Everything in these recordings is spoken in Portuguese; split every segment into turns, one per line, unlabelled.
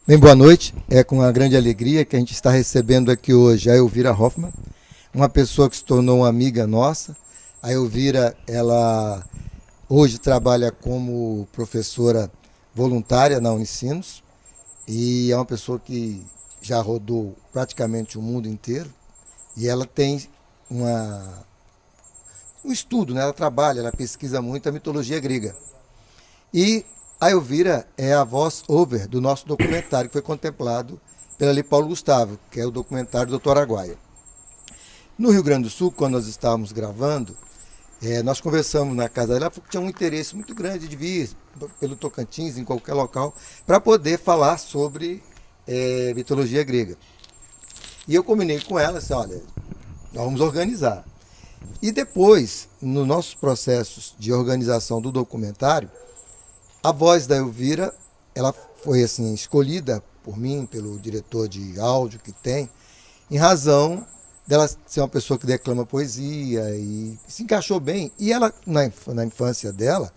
Bem, boa noite. É com uma grande alegria que a gente está recebendo aqui hoje a Elvira Hoffmann, uma pessoa que se tornou uma amiga nossa. A Elvira, ela hoje trabalha como professora voluntária na Unicinos e é uma pessoa que já rodou praticamente o mundo inteiro e ela tem um estudo, né? Ela trabalha, ela pesquisa muito a mitologia grega. E a Elvira é a voz-over do nosso documentário que foi contemplado pela Lei Paulo Gustavo, que é o documentário do Dr. Araguaia. No Rio Grande do Sul, quando nós estávamos gravando, nós conversamos na casa dela, porque tinha um interesse muito grande de vir pelo Tocantins, em qualquer local, para poder falar sobre mitologia grega. E eu combinei com ela, assim, olha, nós vamos organizar. E depois, nos nossos processos de organização do documentário, a voz da Elvira, ela foi assim escolhida por mim, pelo diretor de áudio que tem, em razão dela ser uma pessoa que declama poesia e se encaixou bem. E ela, na infância dela,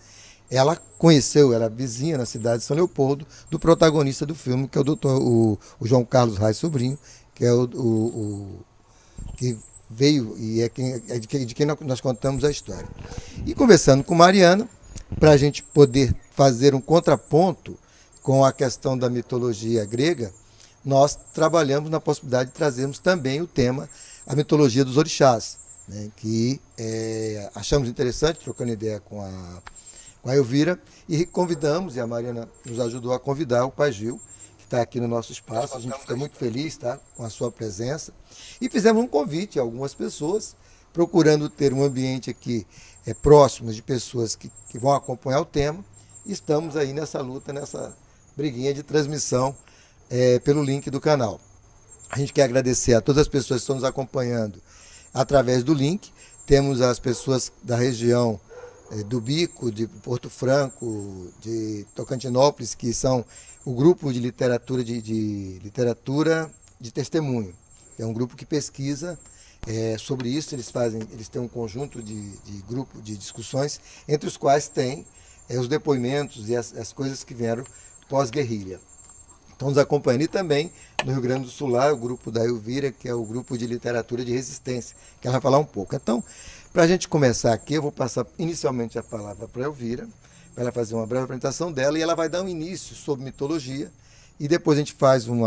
ela conheceu, ela era vizinha na cidade de São Leopoldo, do protagonista do filme, que é o João Carlos Reis Sobrinho, que é que veio e de quem nós contamos a história. E conversando com Mariana, para a gente poder fazer um contraponto com a questão da mitologia grega, nós trabalhamos na possibilidade de trazermos também o tema, a mitologia dos orixás, né, que achamos interessante, trocando ideia com a Elvira, e convidamos, e a Mariana nos ajudou a convidar o Pai Gil, que está aqui no nosso espaço. A gente fica muito feliz, tá, com a sua presença. E fizemos um convite a algumas pessoas, procurando ter um ambiente aqui próximo de pessoas que vão acompanhar o tema. Estamos aí nessa luta, nessa briguinha de transmissão pelo link do canal. A gente quer agradecer a todas as pessoas que estão nos acompanhando através do link. Temos as pessoas da região do Bico, de Porto Franco, de Tocantinópolis, que são o grupo de literatura literatura de testemunho. É um grupo que pesquisa sobre isso. Eles têm um conjunto de grupo de discussões, entre os quais tem os depoimentos e as coisas que vieram pós-guerrilha. Estão nos acompanhando. E também no Rio Grande do Sul, lá, o grupo da Elvira, que é o grupo de literatura de resistência, que ela vai falar um pouco. Então, para a gente começar aqui, eu vou passar inicialmente a palavra para a Elvira, para ela fazer uma breve apresentação dela, e ela vai dar um início sobre mitologia, e depois a gente faz um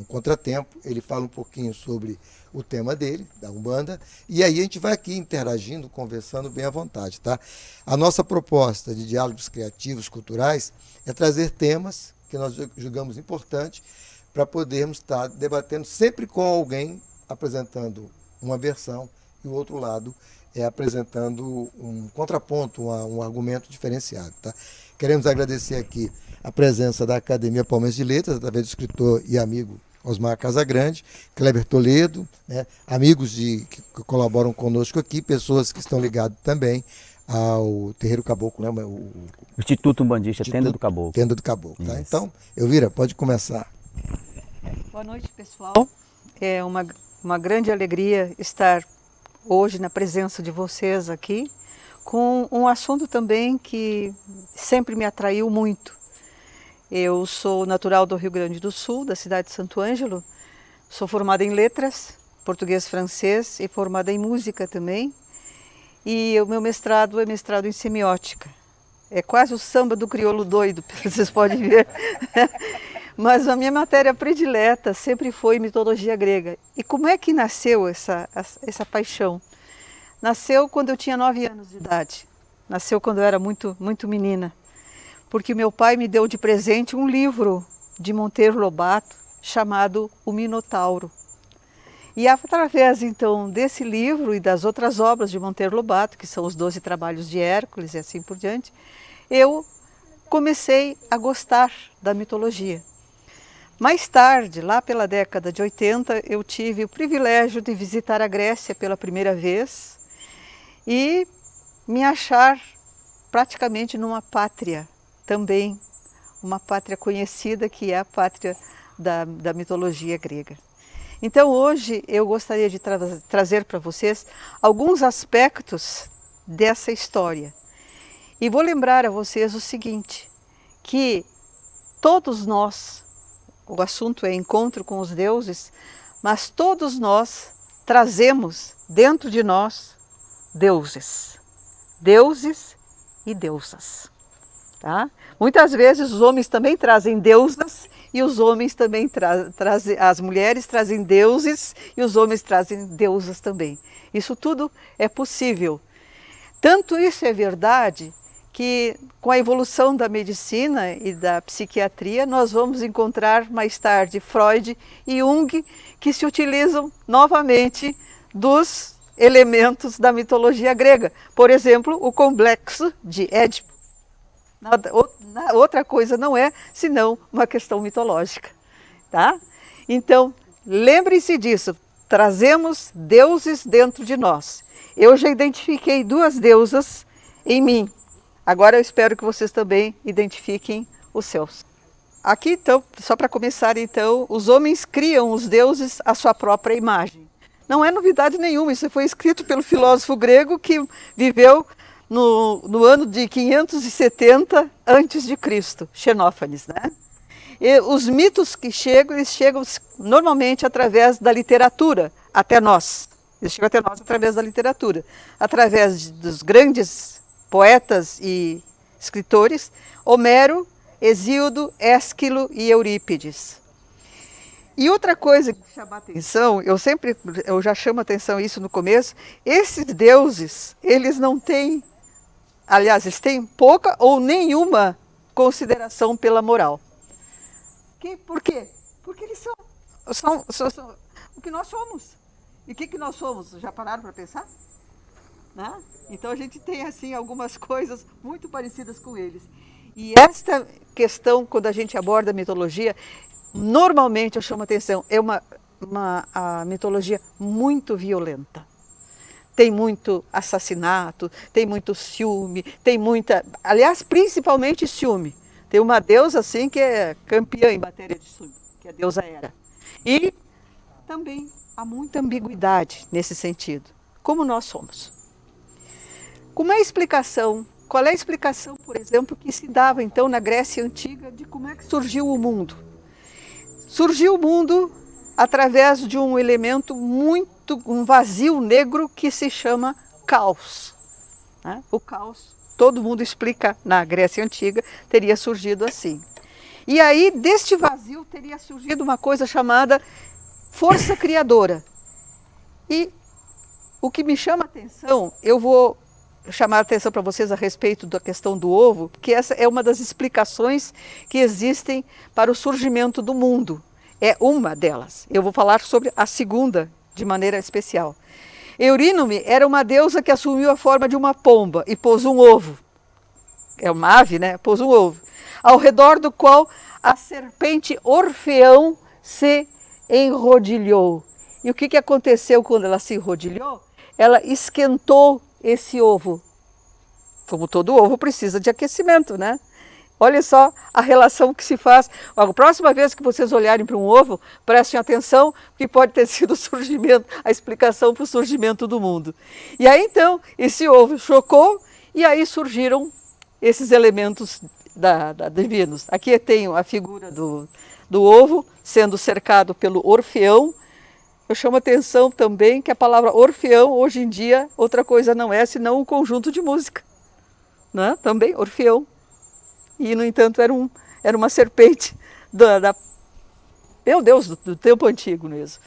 contratempo, ele fala um pouquinho sobre o tema dele, da Umbanda, e aí a gente vai aqui interagindo, conversando bem à vontade, tá? A nossa proposta de diálogos criativos, culturais, é trazer temas que nós julgamos importantes para podermos estar debatendo sempre com alguém apresentando uma versão e o outro lado apresentando um contraponto, um argumento diferenciado, tá? Queremos agradecer aqui a presença da Academia Palmeiras de Letras, através do escritor e amigo Osmar Casagrande, Kleber Toledo, né, amigos que colaboram conosco aqui, pessoas que estão ligadas também ao Terreiro Caboclo, né,
o Instituto Umbandista, Tenda do Caboclo.
Tenda do Caboclo, tá? Então, Elvira, pode começar.
Boa noite, pessoal. É uma grande alegria estar hoje na presença de vocês aqui, com um assunto também que sempre me atraiu muito. Eu sou natural do Rio Grande do Sul, da cidade de Santo Ângelo. Sou formada em letras, português, francês e formada em música também. E o meu mestrado é mestrado em semiótica. É quase o samba do crioulo doido, vocês podem ver. Mas a minha matéria predileta sempre foi mitologia grega. E como é que nasceu essa paixão? Nasceu quando eu tinha 9 anos de idade. Nasceu quando eu era muito, muito menina. Porque meu pai me deu de presente um livro de Monteiro Lobato chamado O Minotauro. E através, então, desse livro e das outras obras de Monteiro Lobato, que são os 12 Trabalhos de Hércules e assim por diante, eu comecei a gostar da mitologia. Mais tarde, lá pela década de 80, eu tive o privilégio de visitar a Grécia pela primeira vez e me achar praticamente numa pátria também, uma pátria conhecida, que é a pátria da mitologia grega. Então hoje eu gostaria de trazer para vocês alguns aspectos dessa história. E vou lembrar a vocês o seguinte, que todos nós o assunto é encontro com os deuses, mas todos nós trazemos dentro de nós deuses, deuses e deusas. Tá? Muitas vezes os homens também trazem deusas e os homens também trazem, as mulheres trazem deuses e os homens trazem deusas também. Isso tudo é possível. Tanto isso é verdade que com a evolução da medicina e da psiquiatria nós vamos encontrar mais tarde Freud e Jung que se utilizam novamente dos elementos da mitologia grega. Por exemplo, o complexo de Édipo. Outra coisa não é senão uma questão mitológica. Tá? Então, lembre-se disso, trazemos deuses dentro de nós. Eu já identifiquei 2 deusas em mim. Agora eu espero que vocês também identifiquem os seus. Aqui então, só para começar então, os homens criam os deuses à sua própria imagem. Não é novidade nenhuma, isso foi escrito pelo filósofo grego que viveu no ano de 570 a.C., Xenófanes, né? E os mitos que chegam, eles chegam normalmente através da literatura até nós. Eles chegam até nós através da literatura, através dos grandes poetas e escritores, Homero, Hesíodo, Ésquilo e Eurípides. E outra coisa que chama a atenção, eu já chamo a atenção isso no começo, esses deuses, eles não têm, aliás, eles têm pouca ou nenhuma consideração pela moral. Por quê? Porque eles são o que nós somos. E o que nós somos? Já pararam para pensar? Né? Então a gente tem assim algumas coisas muito parecidas com eles. E esta questão, quando a gente aborda a mitologia, normalmente eu chamo a atenção, é a mitologia muito violenta. Tem muito assassinato, tem muito ciúme, tem muita... Aliás, principalmente ciúme. Tem uma deusa assim que é campeã em matéria de ciúme, que é a deusa Hera. E também há muita ambiguidade nesse sentido, como nós somos. Qual é a explicação, por exemplo, que se dava então na Grécia Antiga de como é que surgiu o mundo? Surgiu o mundo através de um elemento um vazio negro que se chama caos. Né? O caos, todo mundo explica na Grécia Antiga, teria surgido assim. E aí, deste vazio, teria surgido uma coisa chamada força criadora. E o que me chama a atenção, eu vou chamar a atenção para vocês a respeito da questão do ovo, que essa é uma das explicações que existem para o surgimento do mundo. É uma delas. Eu vou falar sobre a segunda de maneira especial. Eurínome era uma deusa que assumiu a forma de uma pomba e pôs um ovo. É uma ave, né? Pôs um ovo. Ao redor do qual a serpente Orfeão se enrodilhou. E o que aconteceu quando ela se enrodilhou? Ela esquentou esse ovo. Como todo ovo precisa de aquecimento, né? Olha só a relação que se faz. A próxima vez que vocês olharem para um ovo, prestem atenção, que pode ter sido o surgimento, a explicação para o surgimento do mundo. E aí então, esse ovo chocou e aí surgiram esses elementos divinos. Aqui tenho a figura do ovo sendo cercado pelo Orfeão. Eu chamo a atenção também que a palavra Orfeão, hoje em dia, outra coisa não é senão um conjunto de música. Né? Também, Orfeão. E, no entanto, era uma serpente meu Deus, do tempo antigo mesmo.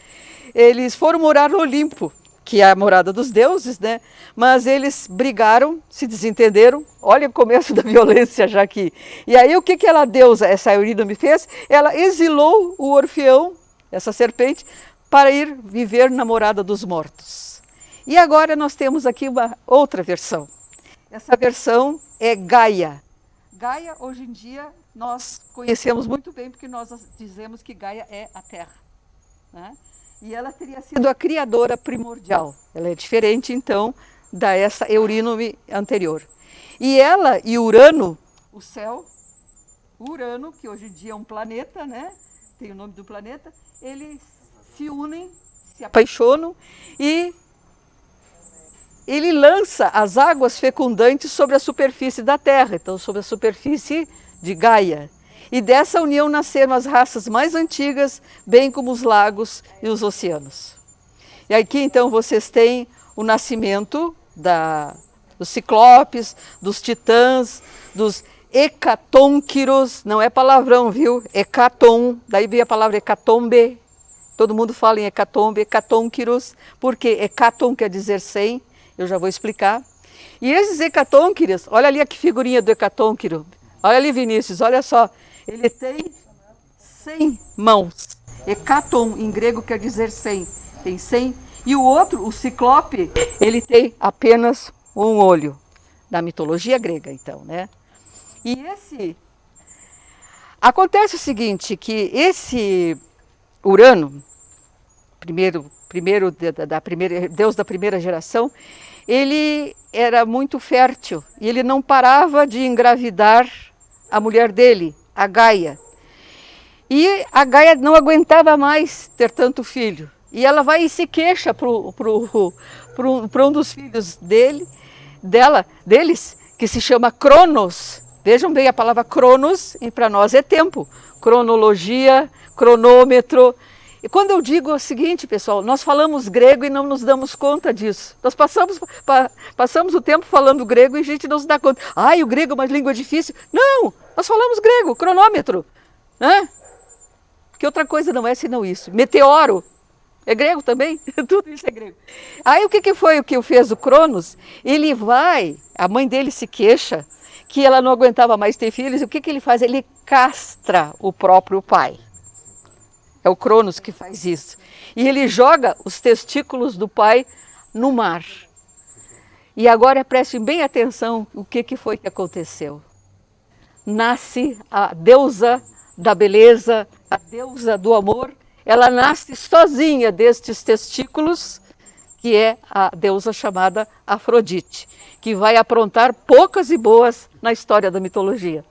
Eles foram morar no Olimpo, que é a morada dos deuses, né? Mas eles brigaram, se desentenderam. Olha o começo da violência já aqui. E aí o que ela deusa, essa Eurínome fez? Ela exilou o Orfeão, essa serpente, para ir viver na morada dos mortos. E agora nós temos aqui uma outra versão. Essa versão é Gaia. Gaia, hoje em dia, nós conhecemos muito bem, porque nós dizemos que Gaia é a Terra. Né? E ela teria sido a criadora primordial. Ela é diferente, então, dessa Eurínome anterior. E ela e Urano, o céu, Urano, que hoje em dia é um planeta, né? Tem o nome do planeta, eles se unem, se apaixonam e ele lança as águas fecundantes sobre a superfície da Terra, então sobre a superfície de Gaia. E dessa união nasceram as raças mais antigas, bem como os lagos e os oceanos. E aqui então vocês têm o nascimento dos ciclopes, dos titãs, dos hecatônquiros, não é palavrão, viu? Hecaton, daí vem a palavra hecatombe, todo mundo fala em hecatombe, hecatônquiros, porque hecaton quer dizer 100, eu já vou explicar. E esses hecatônquiros, olha ali a que figurinha do hecatônquiro, olha ali Vinícius, olha só, ele tem 100 mãos, hecaton em grego quer dizer 100, tem 100, e o outro, o ciclope, ele tem apenas um olho, da mitologia grega então, né? E acontece o seguinte, que esse Urano, primeiro Deus da primeira geração, ele era muito fértil e ele não parava de engravidar a mulher dele, a Gaia. E a Gaia não aguentava mais ter tanto filho. E ela vai e se queixa para um dos filhos deles, que se chama Cronos. Vejam bem, a palavra Cronos, para nós é tempo. Cronologia, cronômetro. E quando eu digo o seguinte, pessoal, nós falamos grego e não nos damos conta disso. Nós passamos o tempo falando grego e a gente não se dá conta. Ai, o grego é uma língua difícil. Não, nós falamos grego, cronômetro. Né? Que outra coisa não é senão isso. Meteoro. É grego também? Tudo isso é grego. Aí o que foi o que fez o Cronos? Ele vai, a mãe dele se queixa que ela não aguentava mais ter filhos. E o que ele faz? Ele castra o próprio pai. É o Cronos que faz isso. E ele joga os testículos do pai no mar. E agora prestem bem atenção o que foi que aconteceu. Nasce a deusa da beleza, a deusa do amor. Ela nasce sozinha destes testículos, que é a deusa chamada Afrodite, que vai aprontar poucas e boas na história da mitologia.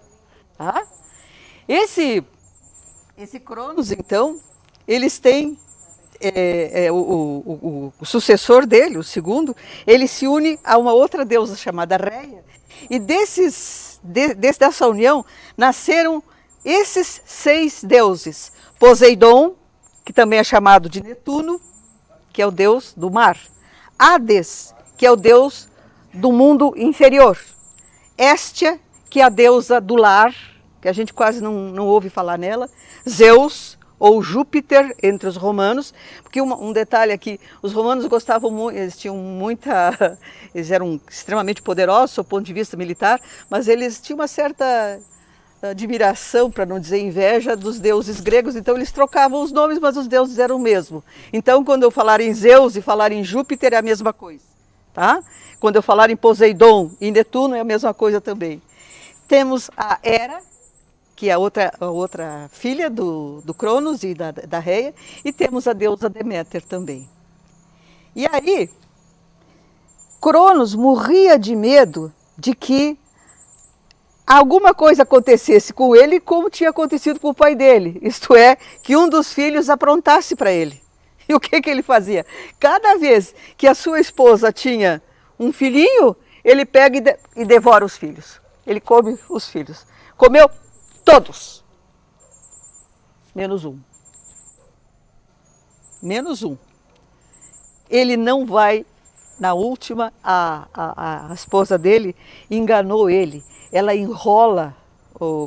Tá? Esse Cronos, então, eles têm o sucessor dele, o segundo, ele se une a uma outra deusa chamada Reia, e dessa união nasceram esses 6 deuses. Poseidon, que também é chamado de Netuno, que é o deus do mar. Hades, que é o deus do mundo inferior. Héstia, que é a deusa do lar, que a gente quase não ouve falar nela. Zeus, ou Júpiter, entre os romanos, porque um detalhe aqui, os romanos gostavam muito, eles eram extremamente poderosos do ponto de vista militar, mas eles tinham uma certa admiração, para não dizer inveja, dos deuses gregos, então eles trocavam os nomes, mas os deuses eram o mesmo. Então, quando eu falar em Zeus e falar em Júpiter, é a mesma coisa. Tá? Quando eu falar em Poseidon e Netuno, é a mesma coisa também. Temos a Hera, que é a outra filha do Cronos e da Reia, e temos a deusa Deméter também. E aí, Cronos morria de medo de que alguma coisa acontecesse com ele como tinha acontecido com o pai dele, isto é, que um dos filhos aprontasse para ele. E o que ele fazia? Cada vez que a sua esposa tinha um filhinho, ele pega e devora os filhos. Ele come os filhos. Comeu todos, menos um. Menos um. Ele não vai, na última, a esposa dele enganou ele. Ela enrola,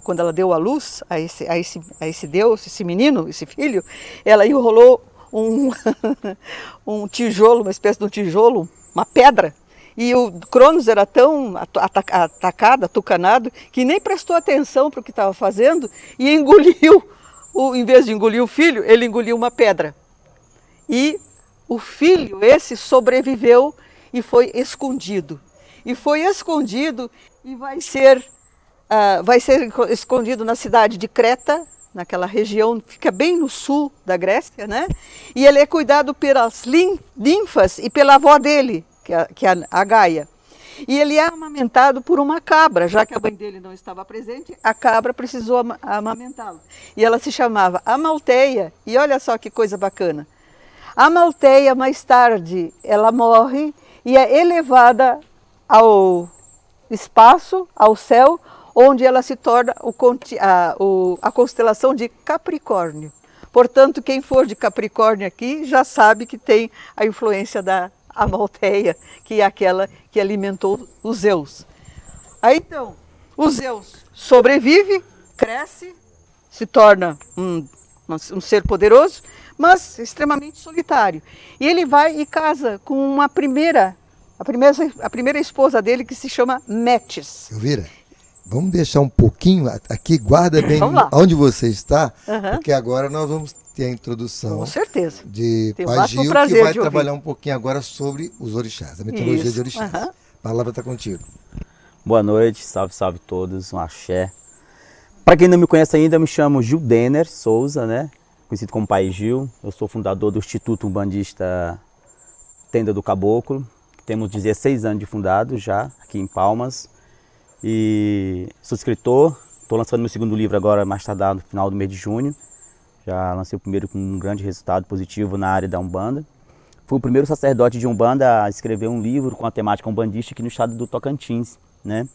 quando ela deu à luz a esse Deus, esse menino, esse filho, ela enrolou um tijolo, uma espécie de um tijolo, uma pedra. E o Cronos era tão atacado, atucanado, que nem prestou atenção para o que estava fazendo e engoliu, em vez de engolir o filho, ele engoliu uma pedra. E o filho, esse, sobreviveu e foi escondido. E foi escondido e vai ser escondido na cidade de Creta, naquela região, fica bem no sul da Grécia, né? E ele é cuidado pelas ninfas e pela avó dele, que é a Gaia. E ele é amamentado por uma cabra, já que a mãe dele não estava presente, a cabra precisou amamentá-lo. E ela se chamava Amalteia, e olha só que coisa bacana. Amalteia, mais tarde, ela morre e é elevada ao espaço, ao céu, onde ela se torna a constelação de Capricórnio. Portanto, quem for de Capricórnio aqui já sabe que tem a influência da Amalteia, que é aquela que alimentou os Zeus. Aí então, o Zeus sobrevive, cresce, se torna um ser poderoso, mas extremamente solitário. E ele vai e casa com a primeira esposa dele, que se chama Metis.
Elvira, vamos deixar um pouquinho aqui, guarda bem onde você está, porque agora nós vamos ter a introdução
com certeza.
de
Tenho
Pai Gil, que vai trabalhar um pouquinho agora sobre os orixás, a mitologia de orixás. A palavra está contigo.
Boa noite, salve, salve todos, um axé. Para quem não me conhece ainda, eu me chamo Gil Denner Souza, né? Conhecido como Pai Gil. Eu sou fundador do Instituto Umbandista Tenda do Caboclo. Temos 16 anos de fundado já, aqui em Palmas. E sou escritor, estou lançando meu segundo livro agora, mais tardar no final do mês de junho. Já lancei o primeiro com um grande resultado positivo na área da Umbanda. Fui o primeiro sacerdote de Umbanda a escrever um livro com a temática umbandista aqui no estado do Tocantins, né?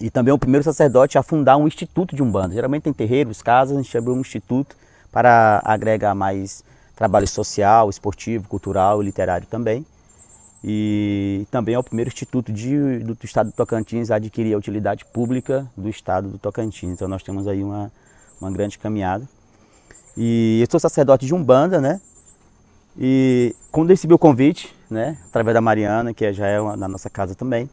E também o primeiro sacerdote a fundar um instituto de Umbanda. Geralmente tem terreiros, casas, a gente abriu um instituto para agregar mais trabalho social, esportivo, cultural e literário também. E também é o primeiro instituto do estado do Tocantins a adquirir a utilidade pública do estado do Tocantins. Então nós temos aí uma grande caminhada. E eu sou sacerdote de Umbanda, né? E quando eu recebi o convite, né, através da Mariana, que já é na nossa casa também,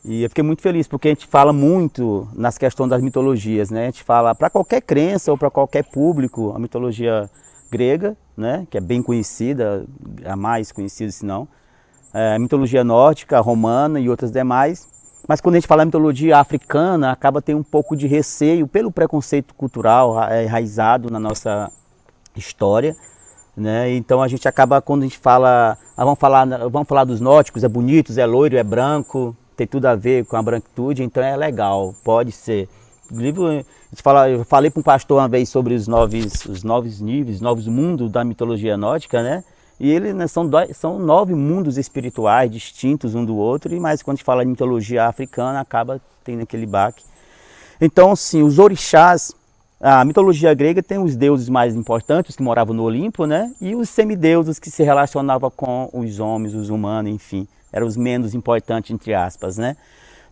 e eu fiquei muito feliz, porque a gente fala muito nas questões das mitologias, né? A gente fala para qualquer crença ou para qualquer público, a mitologia grega, né, que é bem conhecida, a mais conhecida se não, a mitologia nórdica, romana e outras demais. Mas quando a gente fala mitologia africana, acaba tendo um pouco de receio pelo preconceito cultural enraizado na nossa história, né? Então a gente acaba, quando a gente fala, vamos falar dos nórdicos, é bonito, é loiro, é branco, tem tudo a ver com a branquitude, então é legal, pode ser. O livro, eu falei para um pastor uma vez sobre os novos níveis, novos mundos da mitologia nórdica, né? E eles, né, são 9 mundos espirituais distintos um do outro, mas quando a gente fala de mitologia africana, acaba tendo aquele baque. Então, sim, os orixás, a mitologia grega tem os deuses mais importantes que moravam no Olimpo, né? E os semideuses que se relacionavam com os homens, os humanos, enfim, eram os menos importantes, entre aspas, né?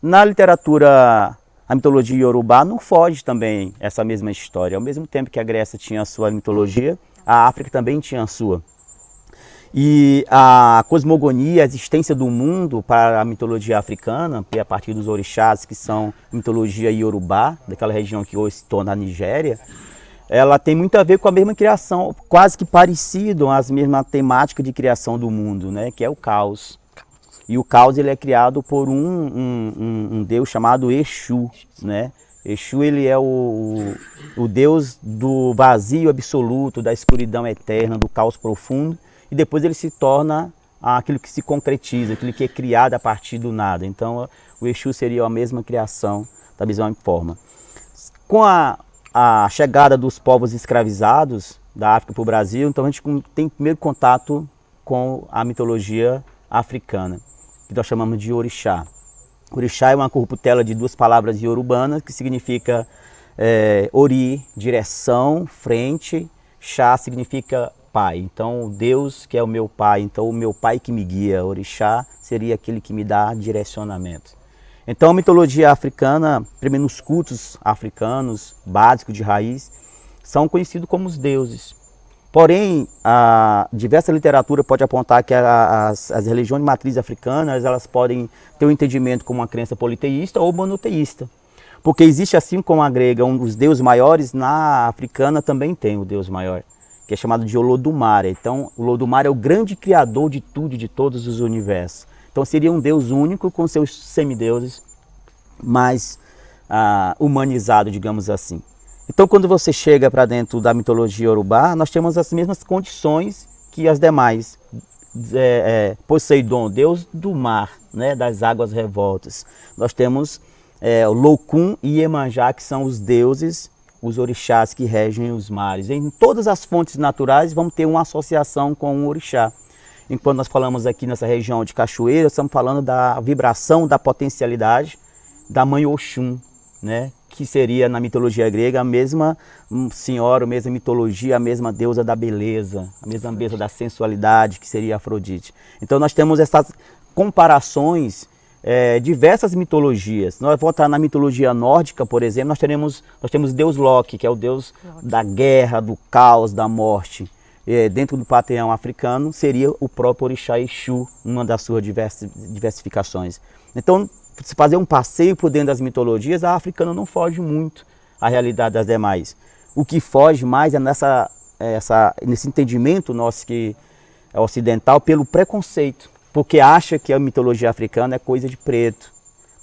Na literatura, a mitologia iorubá não foge também essa mesma história. Ao mesmo tempo que a Grécia tinha a sua mitologia, a África também tinha a sua. E a cosmogonia, a existência do mundo para a mitologia africana, a partir dos orixás, que são mitologia iorubá, daquela região que hoje se torna a Nigéria, ela tem muito a ver com a mesma criação, quase que parecido, as mesmas temáticas de criação do mundo, né, que é o caos. E o caos ele é criado por um deus chamado Exu, né? Exu ele é o deus do vazio absoluto, da escuridão eterna, do caos profundo. E depois ele se torna aquilo que se concretiza, aquilo que é criado a partir do nada. Então o Exu seria a mesma criação, da mesma forma. Com a chegada dos povos escravizados da África para o Brasil, então a gente tem primeiro contato com a mitologia africana, que nós chamamos de orixá. Orixá é uma corruptela de 2 palavras iorubanas, que significa ori, direção, frente, chá significa pai. Então, Deus que é o meu pai, então o meu pai que me guia, orixá seria aquele que me dá direcionamento. Então, a mitologia africana, primeiro nos cultos africanos, básicos de raiz, são conhecidos como os deuses. Porém, a diversa literatura pode apontar que as religiões de matriz africanas, elas podem ter um entendimento como uma crença politeísta ou monoteísta. Porque existe, assim como a grega, um dos deuses maiores, na africana também tem o deus maior, que é chamado de Olodumare. Então, o Olodumare é o grande criador de tudo e de todos os universos. Então, seria um Deus único com seus semideuses mais humanizado, digamos assim. Então, quando você chega para dentro da mitologia iorubá, nós temos as mesmas condições que as demais. Poseidon, Deus do mar, né, das águas revoltas. Nós temos o Lokun e Iemanjá, que são os deuses, os orixás que regem os mares. Em todas as fontes naturais vamos ter uma associação com um orixá. Enquanto nós falamos aqui nessa região de Cachoeira, estamos falando da vibração, da potencialidade da Mãe Oxum. Então, né? Que seria na mitologia grega a mesma senhora, a mesma mitologia, a mesma deusa da beleza, a mesma deusa da sensualidade, que seria Afrodite. Então nós temos essas comparações, diversas mitologias. Nós vamos estar na mitologia nórdica, por exemplo, nós temos Deus Loki, que é o deus da guerra, do caos, da morte. Dentro do panteão africano seria o próprio orixá Exu, uma das suas diversificações. Então, se fazer um passeio por dentro das mitologias, a africana não foge muito à realidade das demais. O que foge mais é nesse entendimento nosso que é ocidental pelo preconceito, porque acha que a mitologia africana é coisa de preto,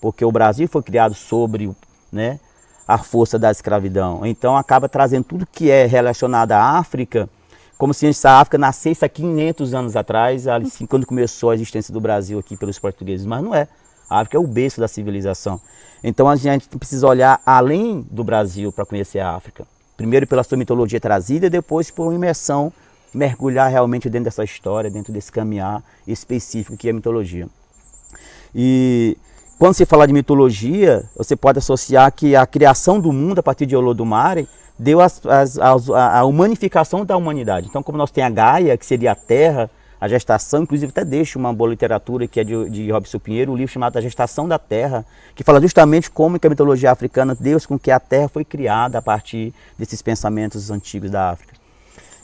porque o Brasil foi criado sobre, né, a força da escravidão. Então acaba trazendo tudo que é relacionado à África, como se a África nascesse há 500 anos atrás, assim, quando começou a existência do Brasil aqui pelos portugueses, mas não é. A África é o berço da civilização. Então a gente precisa olhar além do Brasil para conhecer a África. Primeiro pela sua mitologia trazida e depois por uma imersão, mergulhar realmente dentro dessa história, dentro desse caminhar específico que é a mitologia. E quando se fala de mitologia, você pode associar que a criação do mundo a partir de Olodumare deu a humanificação da humanidade. Então, como nós temos a Gaia, que seria a Terra, a gestação, inclusive até deixo uma boa literatura que é de Robson Pinheiro, um livro chamado A Gestação da Terra, que fala justamente como que a mitologia africana deu com que a Terra foi criada a partir desses pensamentos antigos da África.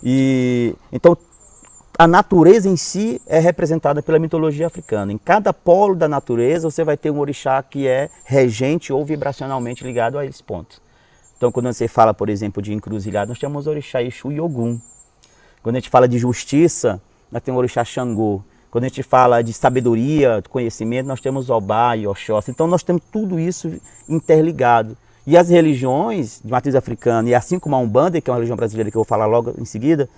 E então a natureza em si é representada pela mitologia africana. Em cada polo da natureza você vai ter um orixá que é regente ou vibracionalmente ligado a esse ponto. Então quando você fala, por exemplo, de encruzilhada, nós temos o orixá Exu e Ogum. Quando a gente fala de justiça, nós temos o orixá Xangô. Quando a gente fala de sabedoria, de conhecimento, nós temos Obá e Oxóssi. Então nós temos tudo isso interligado. E as religiões de matriz africana, e assim como a Umbanda, que é uma religião brasileira que eu vou falar logo em seguida,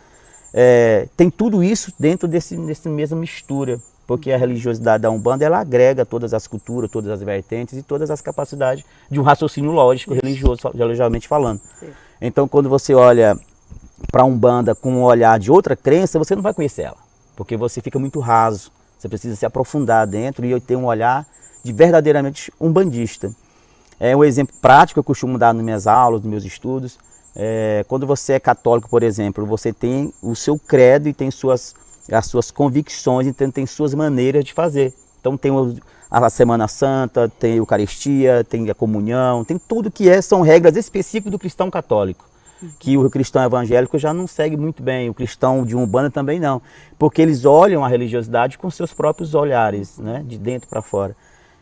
tem tudo isso dentro dessa mesma mistura. Porque a religiosidade da Umbanda, ela agrega todas as culturas, todas as vertentes e todas as capacidades de um raciocínio lógico religioso, religiosamente falando. Sim. Então quando você olha para a Umbanda com um olhar de outra crença, você não vai conhecer ela, porque você fica muito raso, você precisa se aprofundar dentro e ter um olhar de verdadeiramente umbandista. Um exemplo prático que eu costumo dar nas minhas aulas, nos meus estudos, quando você é católico, por exemplo, você tem o seu credo e tem as suas convicções, então tem suas maneiras de fazer. Então tem a Semana Santa, tem a Eucaristia, tem a comunhão, tem tudo que são regras específicas do cristão católico. Que o cristão evangélico já não segue muito bem, o cristão de Umbanda também não, porque eles olham a religiosidade com seus próprios olhares, né, de dentro para fora.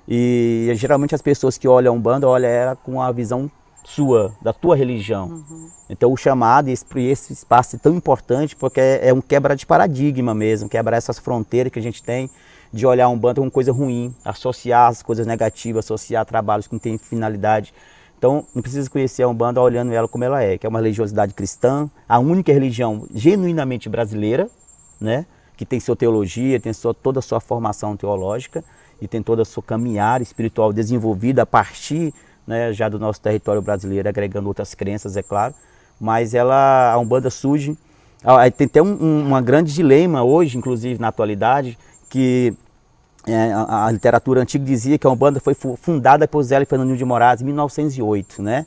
E geralmente as pessoas que olham a Umbanda olham ela com a visão sua, da tua religião. Então o chamado, esse espaço é tão importante porque é um quebra de paradigma mesmo, quebra essas fronteiras que a gente tem de olhar a Umbanda como coisa ruim, associar as coisas negativas, associar trabalhos que não têm finalidade. Então, não precisa conhecer a Umbanda olhando ela como ela é, que é uma religiosidade cristã, a única religião genuinamente brasileira, né, que tem sua teologia, tem toda a sua formação teológica e tem toda a sua caminhar espiritual desenvolvida a partir, né, já do nosso território brasileiro, agregando outras crenças, é claro, mas a Umbanda surge, tem até um grande dilema hoje, inclusive na atualidade, que a literatura antiga dizia que a Umbanda foi fundada por Zélio Fernandinho de Moraes em 1908, né?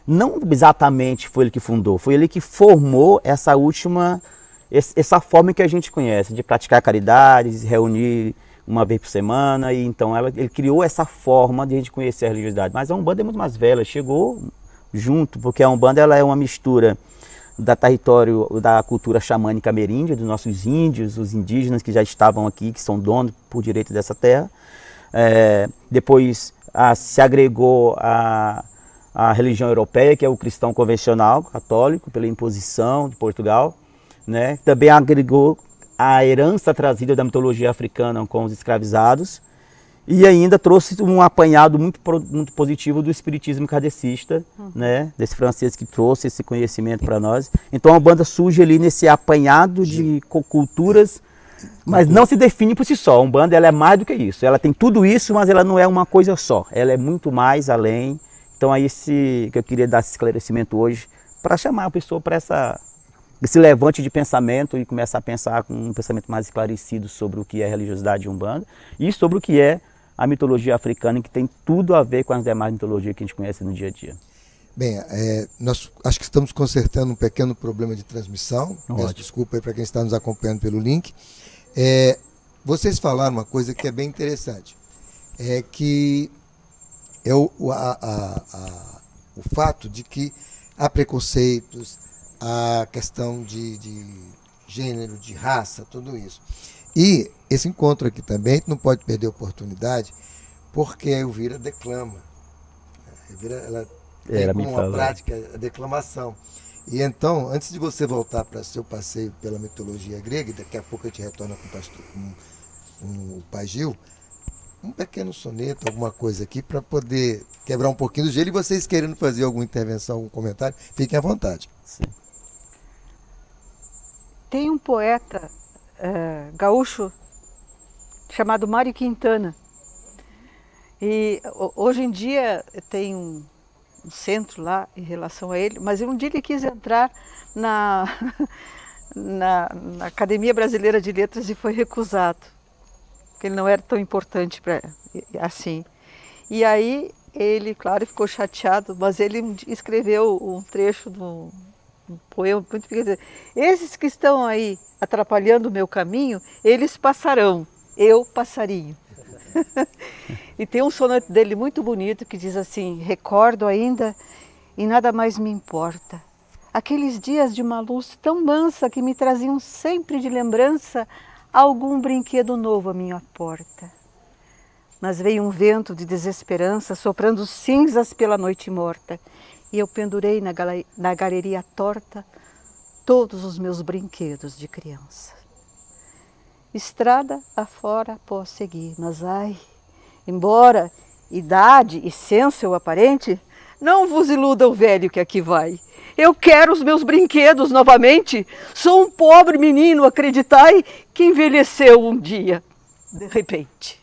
Não exatamente foi ele que fundou, foi ele que formou essa forma que a gente conhece, de praticar caridade, se reunir uma vez por semana, e então ele criou essa forma de a gente conhecer a religiosidade. Mas a Umbanda é muito mais velha, chegou junto, porque a Umbanda ela é uma mistura da território da cultura xamânica ameríndia, dos nossos índios, os indígenas que já estavam aqui, que são donos por direito dessa terra. Depois se agregou a religião europeia, que é o cristão convencional, católico, pela imposição de Portugal, né? Também agregou a herança trazida da mitologia africana com os escravizados, e ainda trouxe um apanhado muito positivo do espiritismo kardecista, né? Desse francês que trouxe esse conhecimento para nós. Então a Umbanda surge ali nesse apanhado de culturas, mas não se define por si só. A Umbanda ela é mais do que isso. Ela tem tudo isso, mas ela não é uma coisa só. Ela é muito mais além. Então é esse que eu queria dar esse esclarecimento hoje, para chamar a pessoa para esse levante de pensamento e começar a pensar com um pensamento mais esclarecido sobre o que é a religiosidade de Umbanda e sobre o que é a mitologia africana, que tem tudo a ver com as demais mitologias que a gente conhece no dia a dia.
Bem, nós acho que estamos consertando um pequeno problema de transmissão. Peço desculpa aí para quem está nos acompanhando pelo link. Vocês falaram uma coisa que é bem interessante, que é o fato de que há preconceitos, a questão de gênero, de raça, tudo isso. E esse encontro aqui também, a gente não pode perder a oportunidade, porque a Elvira declama. A Elvira, ela tem como uma prática a declamação. E então, antes de você voltar para seu passeio pela mitologia grega, e daqui a pouco a gente retorna com o Pai Gil, um pequeno soneto, alguma coisa aqui, para poder quebrar um pouquinho do gelo, e vocês querendo fazer alguma intervenção, algum comentário, fiquem à vontade.
Sim.
Tem um poeta gaúcho chamado Mário Quintana. E hoje em dia tem um centro lá em relação a ele, mas um dia ele quis entrar na Academia Brasileira de Letras e foi recusado, porque ele não era tão importante assim. E aí ele, claro, ficou chateado, mas ele escreveu um trecho do poema muito pequeno: esses que estão aí atrapalhando o meu caminho, eles passarão, eu passarinho. E tem um soneto dele muito bonito que diz assim: recordo ainda e nada mais me importa aqueles dias de uma luz tão mansa que me traziam sempre de lembrança algum brinquedo novo à minha porta. Mas veio um vento de desesperança soprando cinzas pela noite morta, e eu pendurei na galeria torta todos os meus brinquedos de criança. Estrada afora posso seguir, mas ai, embora idade e senso eu aparente, não vos iluda o velho que aqui vai. Eu quero os meus brinquedos novamente. Sou um pobre menino, acreditai, que envelheceu um dia, de repente.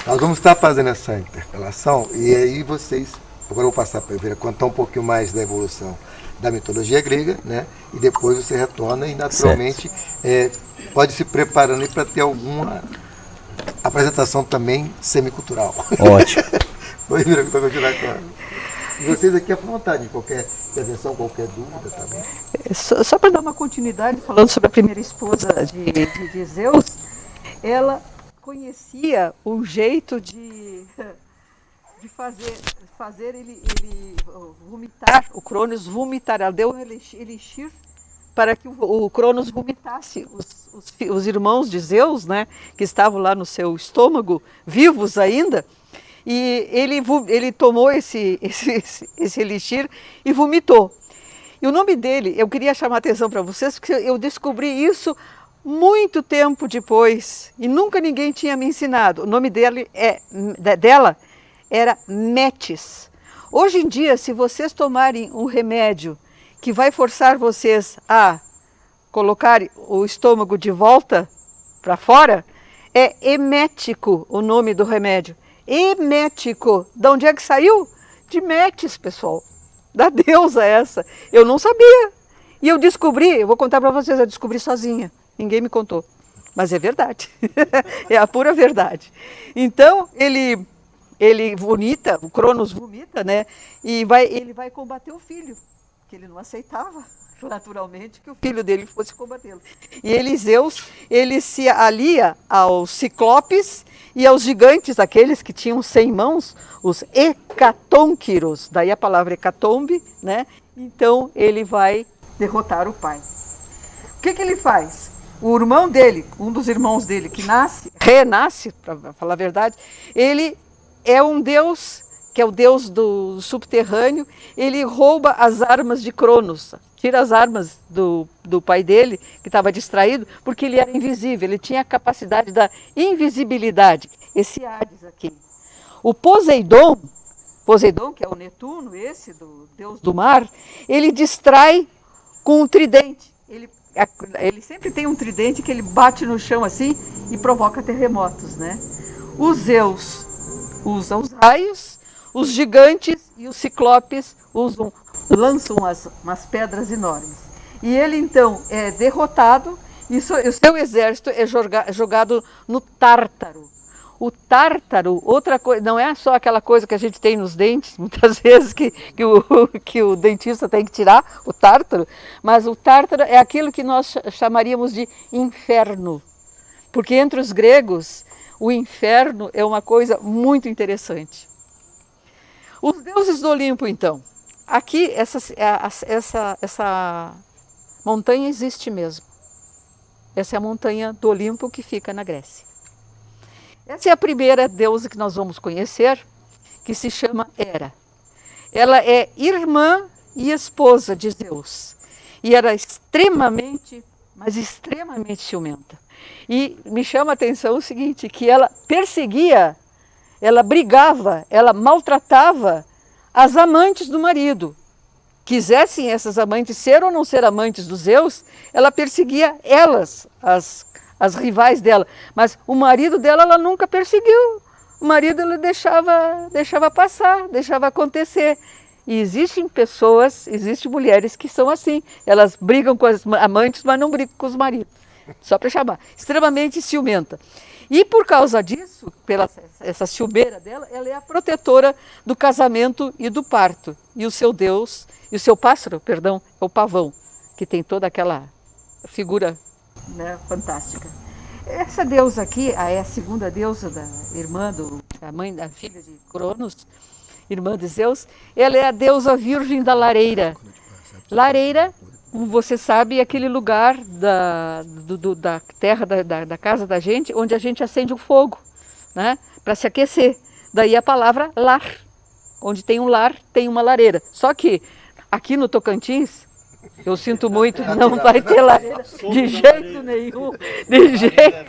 Nós vamos estar fazendo essa interpelação, e aí vocês, agora eu vou passar para a Elvira contar um pouquinho mais da evolução da mitologia grega, né? E depois você retorna e naturalmente pode se preparando para ter alguma apresentação também semicultural.
Ótimo.
Oi, Elvira, para continuar com ela. E vocês aqui à vontade, qualquer intervenção, qualquer dúvida também.
Só para dar uma continuidade, falando sobre a primeira esposa de Zeus, ela conhecia o jeito de fazer ele vomitar, o Cronos vomitar. Ela deu um elixir para que o Cronos vomitasse os irmãos de Zeus, né, que estavam lá no seu estômago, vivos ainda, e ele tomou esse elixir e vomitou. E o nome dele, eu queria chamar a atenção para vocês, porque eu descobri isso muito tempo depois, e nunca ninguém tinha me ensinado. O nome dela era Metis. Hoje em dia, se vocês tomarem um remédio que vai forçar vocês a colocar o estômago de volta para fora, é emético o nome do remédio. Emético. De onde é que saiu? De Metis, pessoal. Da deusa essa. Eu não sabia. E eu descobri, eu vou contar para vocês, eu descobri sozinha. Ninguém me contou. Mas é verdade. É a pura verdade. Então, ele vomita, o Cronos vomita, né? E ele vai combater o filho, que ele não aceitava, naturalmente, que o filho dele fosse combatê-lo. E Zeus, ele se alia aos ciclopes e aos gigantes, aqueles que tinham 100 mãos, os hecatônquiros, daí a palavra hecatombe, né? Então, ele vai derrotar o pai. O que ele faz? O irmão dele, um dos irmãos dele que renasce, para falar a verdade, ele é um deus, que é o deus do subterrâneo. Ele rouba as armas de Cronos, tira as armas do pai dele, que estava distraído, porque ele era invisível, ele tinha a capacidade da invisibilidade, esse Hades aqui. O Poseidon, que é o Netuno, esse do deus do mar, ele distrai com um tridente. Ele sempre tem um tridente que ele bate no chão assim e provoca terremotos, né? Os Zeus usam os raios, os gigantes e os ciclopes lançam umas pedras enormes. E ele então é derrotado Isso, o seu exército é jogado no Tártaro. O Tártaro, outra coisa, não é só aquela coisa que a gente tem nos dentes, muitas vezes que o dentista tem que tirar, o Tártaro, mas o Tártaro é aquilo que nós chamaríamos de inferno. Porque entre os gregos, o inferno é uma coisa muito interessante. Os deuses do Olimpo, então. Aqui, essa montanha existe mesmo. Essa é a montanha do Olimpo que fica na Grécia. Essa é a primeira deusa que nós vamos conhecer, que se chama Hera. Ela é irmã e esposa de Zeus. E era extremamente, mas extremamente ciumenta. E me chama a atenção o seguinte, que ela perseguia, ela brigava, ela maltratava as amantes do marido. Quisessem essas amantes ser ou não ser amantes dos Zeus, ela perseguia elas, as rivais dela. Mas o marido dela ela nunca perseguiu. O marido ela deixava passar, deixava acontecer. E existem pessoas, existem mulheres que são assim. Elas brigam com as amantes, mas não brigam com os maridos. Só para chamar. Extremamente ciumenta. E por causa disso, pela essa ciumeira dela, ela é a protetora do casamento e do parto. E o seu deus, e o seu pássaro, perdão, é o pavão, que tem toda aquela figura, né, fantástica. Essa deusa aqui, é a segunda deusa da irmã, a mãe da filha de Cronos, irmã de Zeus, ela é a deusa virgem da lareira. Lareira, como você sabe, é aquele lugar da terra, da casa da gente, onde a gente acende o fogo, né, para se aquecer. Daí a palavra lar. Onde tem um lar, tem uma lareira. Só que aqui no Tocantins, eu sinto muito, não vai ter lareira de jeito nenhum. De jeito.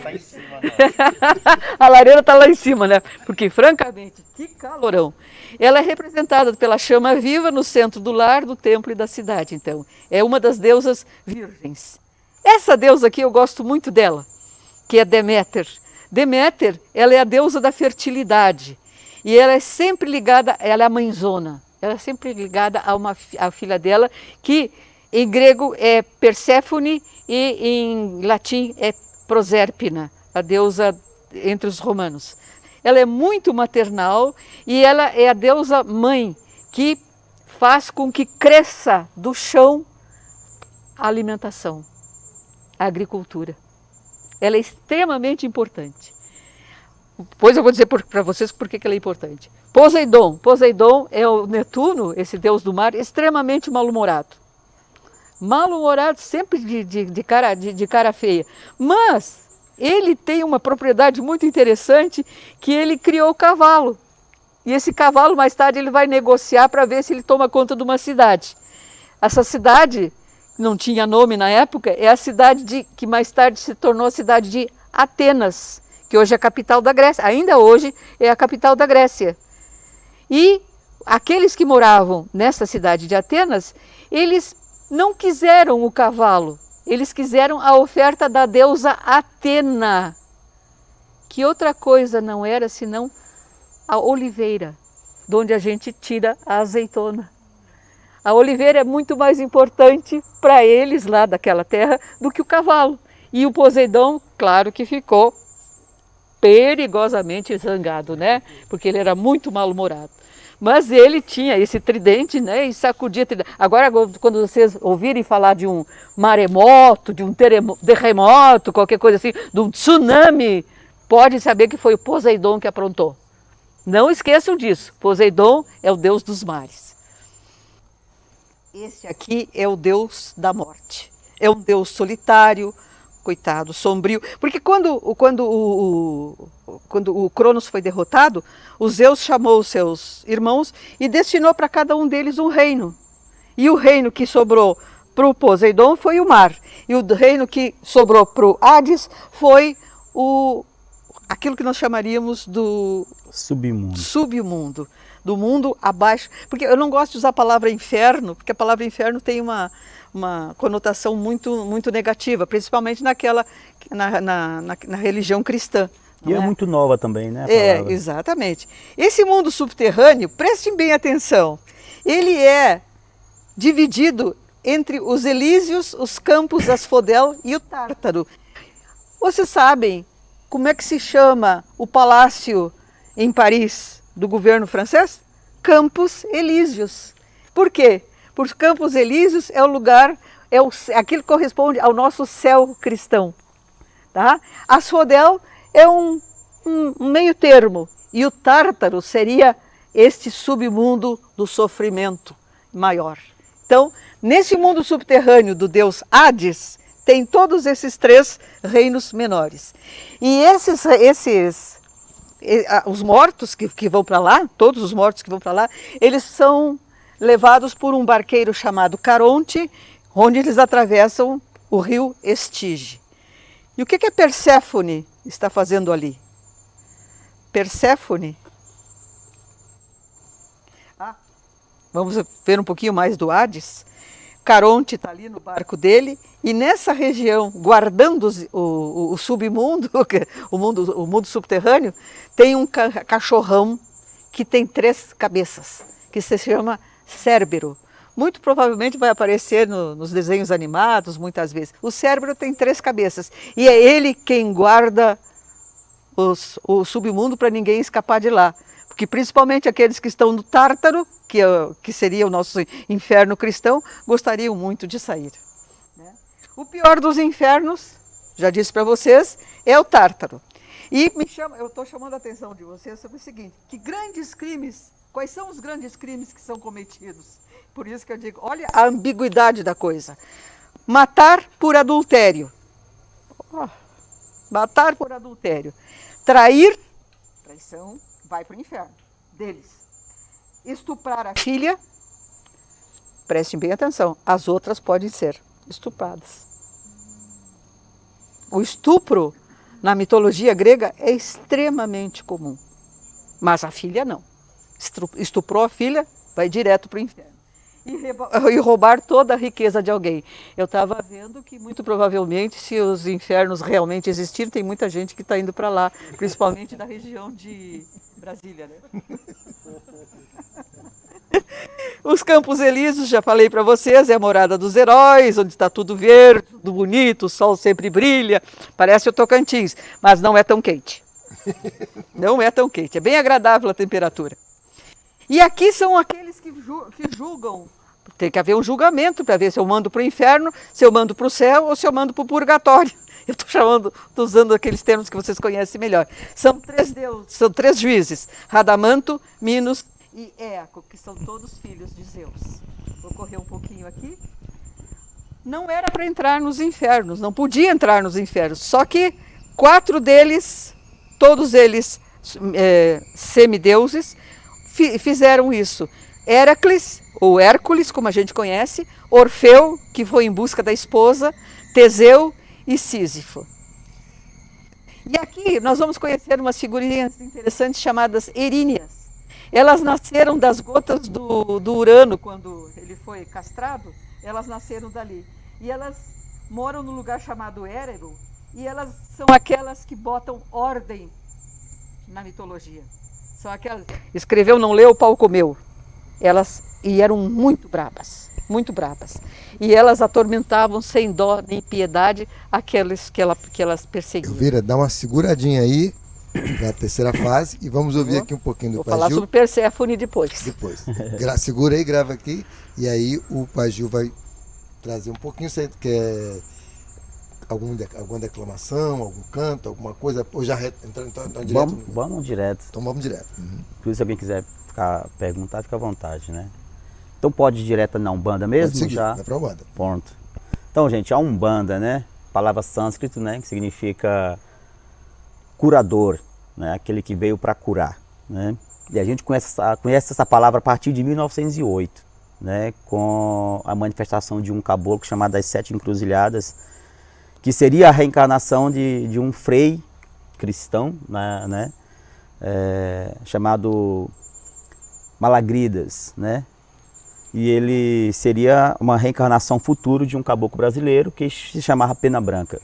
A lareira está lá em cima, né? Porque, francamente, que calorão. Ela é representada pela chama viva no centro do lar, do templo e da cidade. Então, é uma das deusas virgens. Essa deusa aqui, eu gosto muito dela, que é Deméter. Deméter, ela é a deusa da fertilidade. E ela é sempre ligada, ela é a mãezona. Ela é sempre ligada à filha dela, que em grego é Perséfone e em latim é Proserpina, a deusa entre os romanos. Ela é muito maternal e ela é a deusa mãe que faz com que cresça do chão a alimentação, a agricultura. Ela é extremamente importante. Depois eu vou dizer para vocês por que ela é importante. Poseidon. Poseidon é o Netuno, esse deus do mar, extremamente mal-humorado. Mal-humorado, sempre de cara feia. Mas ele tem uma propriedade muito interessante, que ele criou o cavalo. E esse cavalo, mais tarde, ele vai negociar para ver se ele toma conta de uma cidade. Essa cidade, não tinha nome na época, é a cidade que mais tarde se tornou a cidade de Atenas, que hoje é a capital da Grécia. Ainda hoje é a capital da Grécia. E aqueles que moravam nessa cidade de Atenas, eles não quiseram o cavalo, eles quiseram a oferta da deusa Atena, que outra coisa não era senão a oliveira, de onde a gente tira a azeitona. A oliveira é muito mais importante para eles lá daquela terra do que o cavalo. E o Poseidon, claro que ficou perigosamente zangado, né? Porque ele era muito mal-humorado. Mas ele tinha esse tridente, né? E sacudia. Agora, quando vocês ouvirem falar de um maremoto, de um terremoto, qualquer coisa assim, de um tsunami, pode saber que foi o Poseidon que aprontou. Não esqueçam disso. Poseidon é o deus dos mares. Esse aqui é o deus da morte. É um deus solitário, coitado, sombrio, porque quando o Cronos foi derrotado, o Zeus chamou os seus irmãos e destinou para cada um deles um reino. E o reino que sobrou para o Poseidon foi o mar. E o reino que sobrou para o Hades foi aquilo que nós chamaríamos do submundo, do mundo abaixo. Porque eu não gosto de usar a palavra inferno, porque a palavra inferno tem uma conotação muito negativa, principalmente na religião cristã.
E é muito nova também, né?
Exatamente. Esse mundo subterrâneo, prestem bem atenção, ele é dividido entre os Elíseos, os Campos Asphodel e o Tártaro. Vocês sabem como é que se chama o palácio em Paris do governo francês? Campos Elíseos. Por quê? Porque Campos Elíseos é o lugar, aquilo que corresponde ao nosso céu cristão. Tá? Asphodel é um meio termo, e o Tártaro seria este submundo do sofrimento maior. Então, nesse mundo subterrâneo do deus Hades, tem todos esses três reinos menores. E os mortos que vão para lá, todos os mortos que vão para lá, eles são levados por um barqueiro chamado Caronte, onde eles atravessam o rio Estige. E o que a Perséfone está fazendo ali? Perséfone. Vamos ver um pouquinho mais do Hades. Caronte está ali no barco dele, e nessa região, guardando o submundo, o mundo subterrâneo, tem um cachorrão que tem 3 cabeças, que se chama Cérbero. Muito provavelmente vai aparecer nos desenhos animados, muitas vezes. O Cérbero tem 3 cabeças, e é ele quem guarda o submundo para ninguém escapar de lá. Porque principalmente aqueles que estão no Tártaro, que seria o nosso inferno cristão, gostariam muito de sair. O pior dos infernos, já disse para vocês, é o Tártaro. E eu estou chamando a atenção de vocês sobre o seguinte, que grandes crimes, quais são os grandes crimes que são cometidos? Por isso que eu digo, olha a ambiguidade da coisa. Matar por adultério. Matar por adultério. Traição, vai para o inferno, deles. Estuprar a filha, prestem bem atenção, as outras podem ser estupradas. O estupro, na mitologia grega, é extremamente comum, mas a filha não. Estuprou a filha, vai direto para o inferno. E roubar toda a riqueza de alguém. Eu estava vendo que, muito provavelmente, se os infernos realmente existirem, tem muita gente que está indo para lá, principalmente da região de Brasília, né? Os Campos Elíseos, já falei para vocês, é a morada dos heróis, onde está tudo verde, tudo bonito, o sol sempre brilha, parece o Tocantins, mas não é tão quente. Não é tão quente, é bem agradável a temperatura. E aqui são aqueles que julgam. Tem que haver um julgamento para ver se eu mando para o inferno, se eu mando para o céu ou se eu mando para o purgatório. Eu estou usando aqueles termos que vocês conhecem melhor. São 3 deuses, são 3 juízes, Radamanto, Minos e Éaco, que são todos filhos de Zeus. Vou correr um pouquinho aqui. Não era para entrar nos infernos, não podia entrar nos infernos, só que 4 deles, todos eles semideuses, fizeram isso. Héracles, ou Hércules, como a gente conhece, Orfeu, que foi em busca da esposa, Teseu e Sísifo. E aqui nós vamos conhecer umas figurinhas interessantes chamadas eríneas. Elas nasceram das gotas do Urano, quando ele foi castrado, elas nasceram dali. E elas moram num lugar chamado Érebo, e elas são aquelas que botam ordem na mitologia. São aquelas, escreveu, não leu, o pau comeu. E eram muito brabas, muito brabas. E elas atormentavam sem dó nem piedade aqueles que elas perseguiam.
Elvira, dá uma seguradinha aí na terceira fase e vamos ouvir aqui um pouquinho do
Vou
Pai Gil.
falar sobre Perséfone depois.
Segura aí, grava aqui e aí o Pai Gil vai trazer um pouquinho, você quer alguma declamação, algum canto, alguma coisa, ou já entrando direto?
Vamos direto.
Então vamos direto.
Inclusive, se alguém quiser perguntar, fica à vontade, né? Então pode ir direto na Umbanda mesmo?
Pode seguir,
já?
vai pra Umbanda.
Pronto. Então, gente, a Umbanda, né? Palavra sânscrito, né? Que significa curador, né? Aquele que veio para curar, né? E a gente conhece essa palavra a partir de 1908, né? Com a manifestação de um caboclo chamado das 7 Encruzilhadas, que seria a reencarnação de um frei cristão, né? Chamado Malagridas, né? E ele seria uma reencarnação futura de um caboclo brasileiro que se chamava Pena Branca.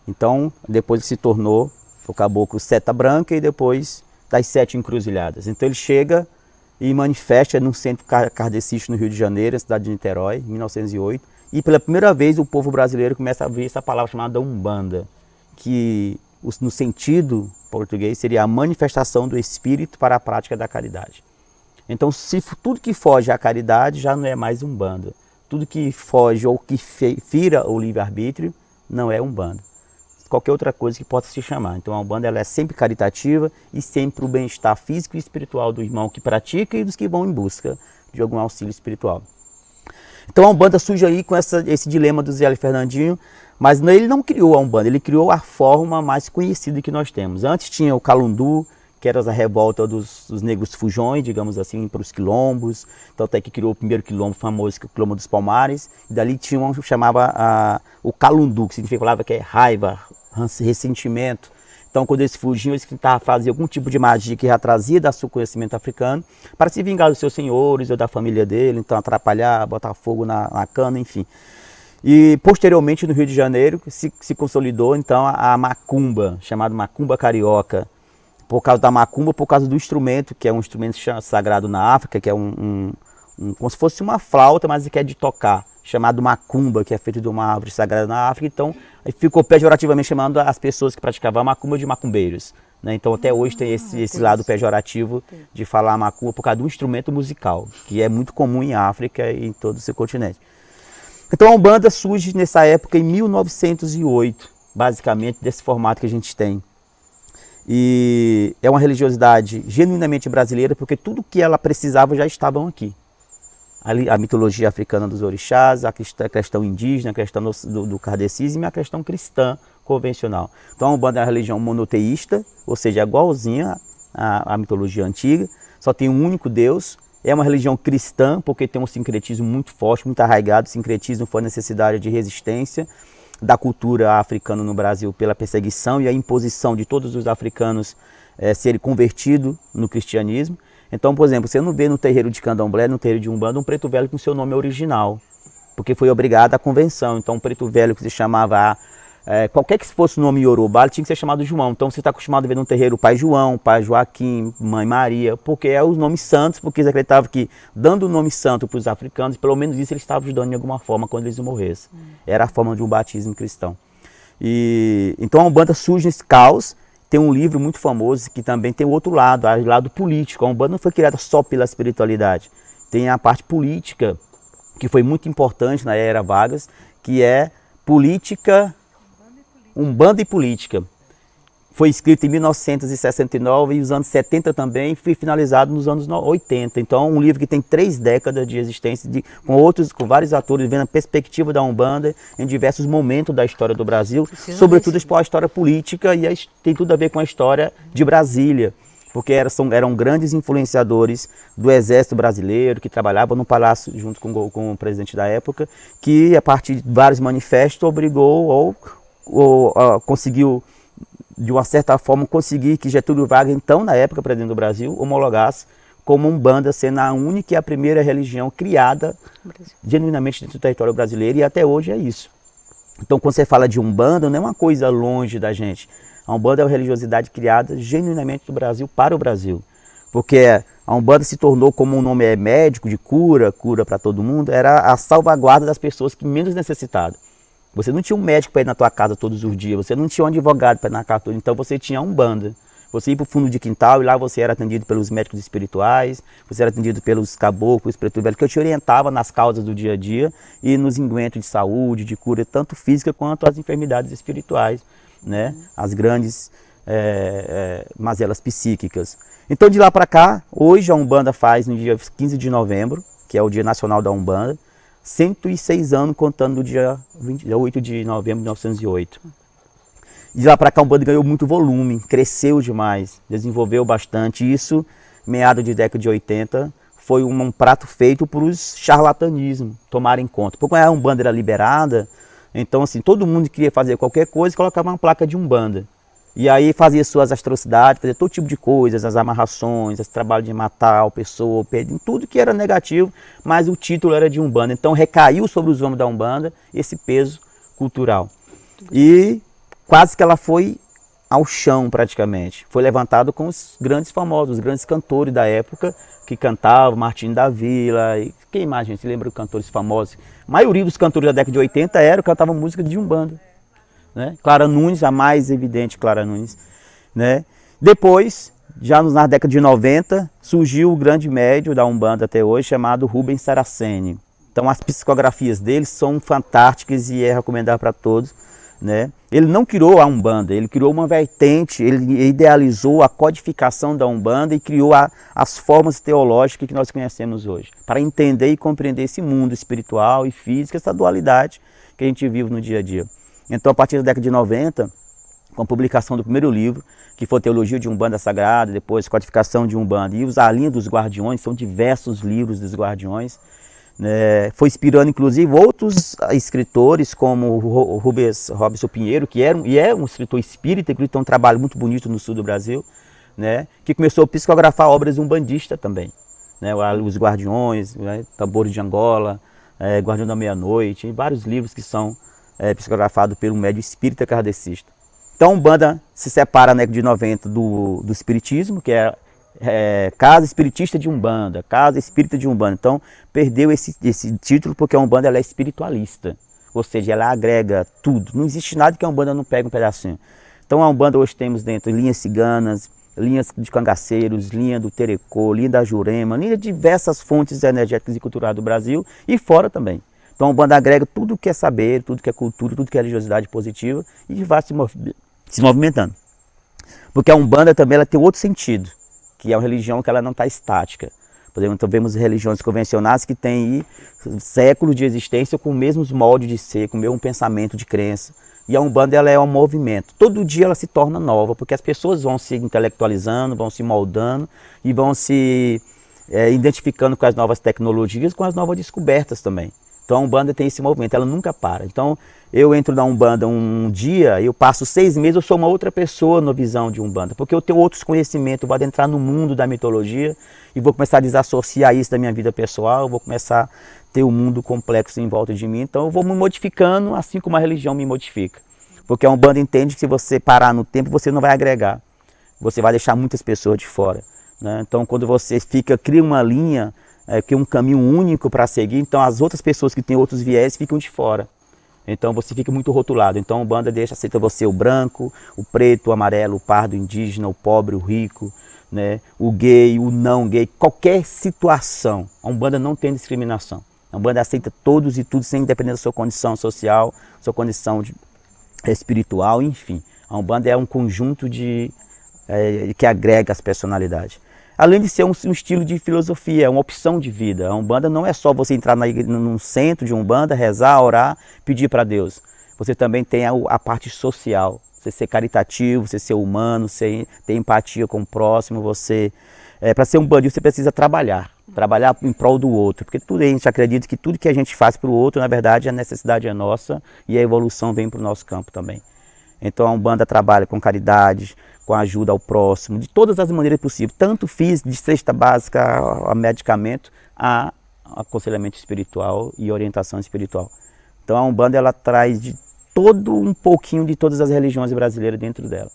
Então, depois se tornou o caboclo Seta Branca e depois das 7 Encruzilhadas. Então ele chega e manifesta no centro kardecista no Rio de Janeiro, na cidade de Niterói, em 1908, E pela primeira vez o povo brasileiro começa a ver essa palavra chamada Umbanda, que no sentido português seria a manifestação do espírito para a prática da caridade. Então, se tudo que foge à caridade já não é mais Umbanda. Tudo que foge ou que fira o livre-arbítrio não é Umbanda. Qualquer outra coisa que possa se chamar. Então a Umbanda ela é sempre caritativa e sempre o bem-estar físico e espiritual do irmão que pratica e dos que vão em busca de algum auxílio espiritual. Então a Umbanda surge aí com esse dilema do Zé Fernandinho, mas ele não criou a Umbanda, ele criou a forma mais conhecida que nós temos. Antes tinha o Calundu, que era a revolta dos negros fujões, digamos assim, para os quilombos. Então até que criou o primeiro quilombo famoso, que é o Quilombo dos Palmares. E dali tinha um que chamava o Calundu, que significava que é raiva, ressentimento. Então quando eles fugiam, eles tentavam fazer algum tipo de magia que já trazia do seu conhecimento africano para se vingar dos seus senhores ou da família dele, então atrapalhar, botar fogo na cana, enfim. E posteriormente no Rio de Janeiro se consolidou então a macumba, chamada macumba carioca. Por causa da macumba, por causa do instrumento, que é um instrumento sagrado na África, que é como se fosse uma flauta, mas que é de tocar, chamado macumba, que é feito de uma árvore sagrada na África. Então, ficou pejorativamente chamando as pessoas que praticavam a macumba de macumbeiros. Né? Então, até hoje tem esse lado pejorativo de falar macumba por causa do instrumento musical, que é muito comum em África e em todo o seu continente. Então, a Umbanda surge nessa época, em 1908, basicamente, desse formato que a gente tem. E é uma religiosidade genuinamente brasileira, porque tudo que ela precisava já estavam aqui. A mitologia africana dos orixás, a questão indígena, a questão do kardecismo e a questão cristã convencional. Então a Umbanda é uma religião monoteísta, ou seja, é igualzinha à mitologia antiga, só tem um único Deus. É uma religião cristã, porque tem um sincretismo muito forte, muito arraigado. O sincretismo foi a necessidade de resistência da cultura africana no Brasil pela perseguição e a imposição de todos os africanos serem convertidos no cristianismo. Então, por exemplo, você não vê no terreiro de Candomblé, no terreiro de Umbanda, um preto velho com seu nome original, porque foi obrigado à convenção. Então, um preto velho que se chamava, qualquer que fosse o nome Yorubá, tinha que ser chamado João. Então, você está acostumado a ver no terreiro o pai João, pai Joaquim, mãe Maria, porque é os nomes santos, porque eles acreditavam que, dando o nome santo para os africanos, pelo menos isso eles estavam ajudando de alguma forma quando eles morressem. Era a forma de um batismo cristão. Então, a Umbanda surge nesse caos. Tem um livro muito famoso que também tem o outro lado, o lado político. A Umbanda não foi criada só pela espiritualidade. Tem a parte política, que foi muito importante na era Vargas, que é política, Umbanda e política. Foi escrito em 1969 e os anos 70 também, foi finalizado nos anos 80. Então é um livro que tem 3 décadas de existência, com vários atores vendo a perspectiva da Umbanda em diversos momentos da história do Brasil, sobretudo a história política, e tem tudo a ver com a história de Brasília, porque eram grandes influenciadores do exército brasileiro, que trabalhavam no palácio junto com o presidente da época, que a partir de vários manifestos obrigou ou conseguiu, de uma certa forma, conseguir que Getúlio Vargas, então, na época, presidente do Brasil, homologasse como Umbanda sendo a única e a primeira religião criada genuinamente dentro do território brasileiro, e até hoje é isso. Então, quando você fala de Umbanda, não é uma coisa longe da gente. A Umbanda é uma religiosidade criada genuinamente do Brasil para o Brasil, porque a Umbanda se tornou, como o nome é médico, de cura para todo mundo, era a salvaguarda das pessoas que menos necessitavam. Você não tinha um médico para ir na tua casa todos os dias, você não tinha um advogado para ir na casa todos, então você tinha a Umbanda. Você ia para o fundo de quintal e lá você era atendido pelos médicos espirituais, você era atendido pelos caboclos, preto velho, que eu te orientava nas causas do dia a dia e nos engüentos de saúde, de cura, tanto física quanto as enfermidades espirituais, né? As grandes mazelas psíquicas. Então de lá para cá, hoje a Umbanda faz no dia 15 de novembro, que é o Dia Nacional da Umbanda, 106 anos contando do dia 8 de novembro de 1908. De lá para cá a Umbanda ganhou muito volume, cresceu demais, desenvolveu bastante. Isso, meado de década de 80, foi um prato feito para os charlatanismos tomarem conta. Porque a Umbanda era liberada, então assim, todo mundo queria fazer qualquer coisa, colocava uma placa de Umbanda. E aí fazia suas atrocidades, fazia todo tipo de coisas, as amarrações, esse trabalho de matar a pessoa, tudo que era negativo, mas o título era de Umbanda. Então recaiu sobre os homens da Umbanda esse peso cultural. E quase que ela foi ao chão praticamente. Foi levantado com os grandes famosos, os grandes cantores da época, que cantavam, Martinho da Vila, e quem mais, gente? Se lembra de cantores famosos? A maioria dos cantores da década de 80 cantavam música de Umbanda, né? Clara Nunes, a mais evidente Clara Nunes, né? Depois, já na década de 90, surgiu o grande médium da Umbanda até hoje, chamado Rubens Saraceni. Então as psicografias dele são fantásticas e é recomendável para todos, né? Ele não criou a Umbanda, ele criou uma vertente, ele idealizou a codificação da Umbanda e criou as formas teológicas que nós conhecemos hoje, para entender e compreender esse mundo espiritual e físico, essa dualidade que a gente vive no dia a dia. Então, a partir da década de 90, com a publicação do primeiro livro, que foi Teologia de Umbanda Sagrada, depois Codificação de Umbanda e A Linha dos Guardiões, são diversos livros dos Guardiões, né? Foi inspirando inclusive outros escritores, como o Robson Pinheiro, que é um escritor espírita, que tem um trabalho muito bonito no sul do Brasil, né? Que começou a psicografar obras umbandistas também, né? Os Guardiões, né? Tambores de Angola, Guardião da Meia-Noite, e vários livros que são psicografados pelo médium espírita kardecista. Então, a Umbanda se separa na década de 90 do Espiritismo, que é Casa Espiritista de Umbanda, Casa Espírita de Umbanda. Então, perdeu esse título porque a Umbanda ela é espiritualista, ou seja, ela agrega tudo. Não existe nada que a Umbanda não pegue um pedacinho. Então, a Umbanda hoje temos dentro linhas ciganas, linhas de cangaceiros, linha do Terecô, linha da Jurema, linha de diversas fontes energéticas e culturais do Brasil e fora também. Então, a Umbanda agrega tudo que é saber, tudo que é cultura, tudo que é religiosidade positiva e vai se movimentando. Porque a Umbanda também ela tem outro sentido, que é uma religião que ela não está estática. Por exemplo, então vemos religiões convencionais que têm séculos de existência com o mesmo molde de ser, com o mesmo pensamento de crença. E a Umbanda ela é um movimento. Todo dia ela se torna nova, porque as pessoas vão se intelectualizando, vão se moldando e vão se identificando com as novas tecnologias, com as novas descobertas também. Então a Umbanda tem esse movimento, ela nunca para. Então eu entro na Umbanda um dia, eu passo 6 meses, eu sou uma outra pessoa na visão de Umbanda, porque eu tenho outros conhecimentos, eu vou adentrar no mundo da mitologia e vou começar a desassociar isso da minha vida pessoal, eu vou começar a ter um mundo complexo em volta de mim. Então eu vou me modificando assim como a religião me modifica. Porque a Umbanda entende que se você parar no tempo, você não vai agregar, você vai deixar muitas pessoas de fora, né? Então quando você cria uma linha, que é um caminho único para seguir, então as outras pessoas que têm outros viés ficam de fora. Então você fica muito rotulado. Então a Umbanda aceita você o branco, o preto, o amarelo, o pardo, o indígena, o pobre, o rico, né? O gay, o não gay, qualquer situação. A Umbanda não tem discriminação. A Umbanda aceita todos e tudo, sem depender da sua condição social, sua condição espiritual, enfim. A Umbanda é um conjunto que agrega as personalidades. Além de ser um estilo de filosofia, é uma opção de vida. A Umbanda não é só você entrar num centro de Umbanda, rezar, orar, pedir para Deus. Você também tem a parte social, você ser caritativo, você ser humano, você ter empatia com o próximo. Para ser um bandista, você precisa trabalhar em prol do outro. Porque a gente acredita que tudo que a gente faz para o outro, na verdade, a necessidade é nossa e a evolução vem para o nosso campo também. Então a Umbanda trabalha com caridade, com ajuda ao próximo, de todas as maneiras possíveis, tanto físico, de cesta básica, a medicamento, a aconselhamento espiritual e orientação espiritual. Então a Umbanda ela traz um pouquinho de todas as religiões brasileiras dentro dela.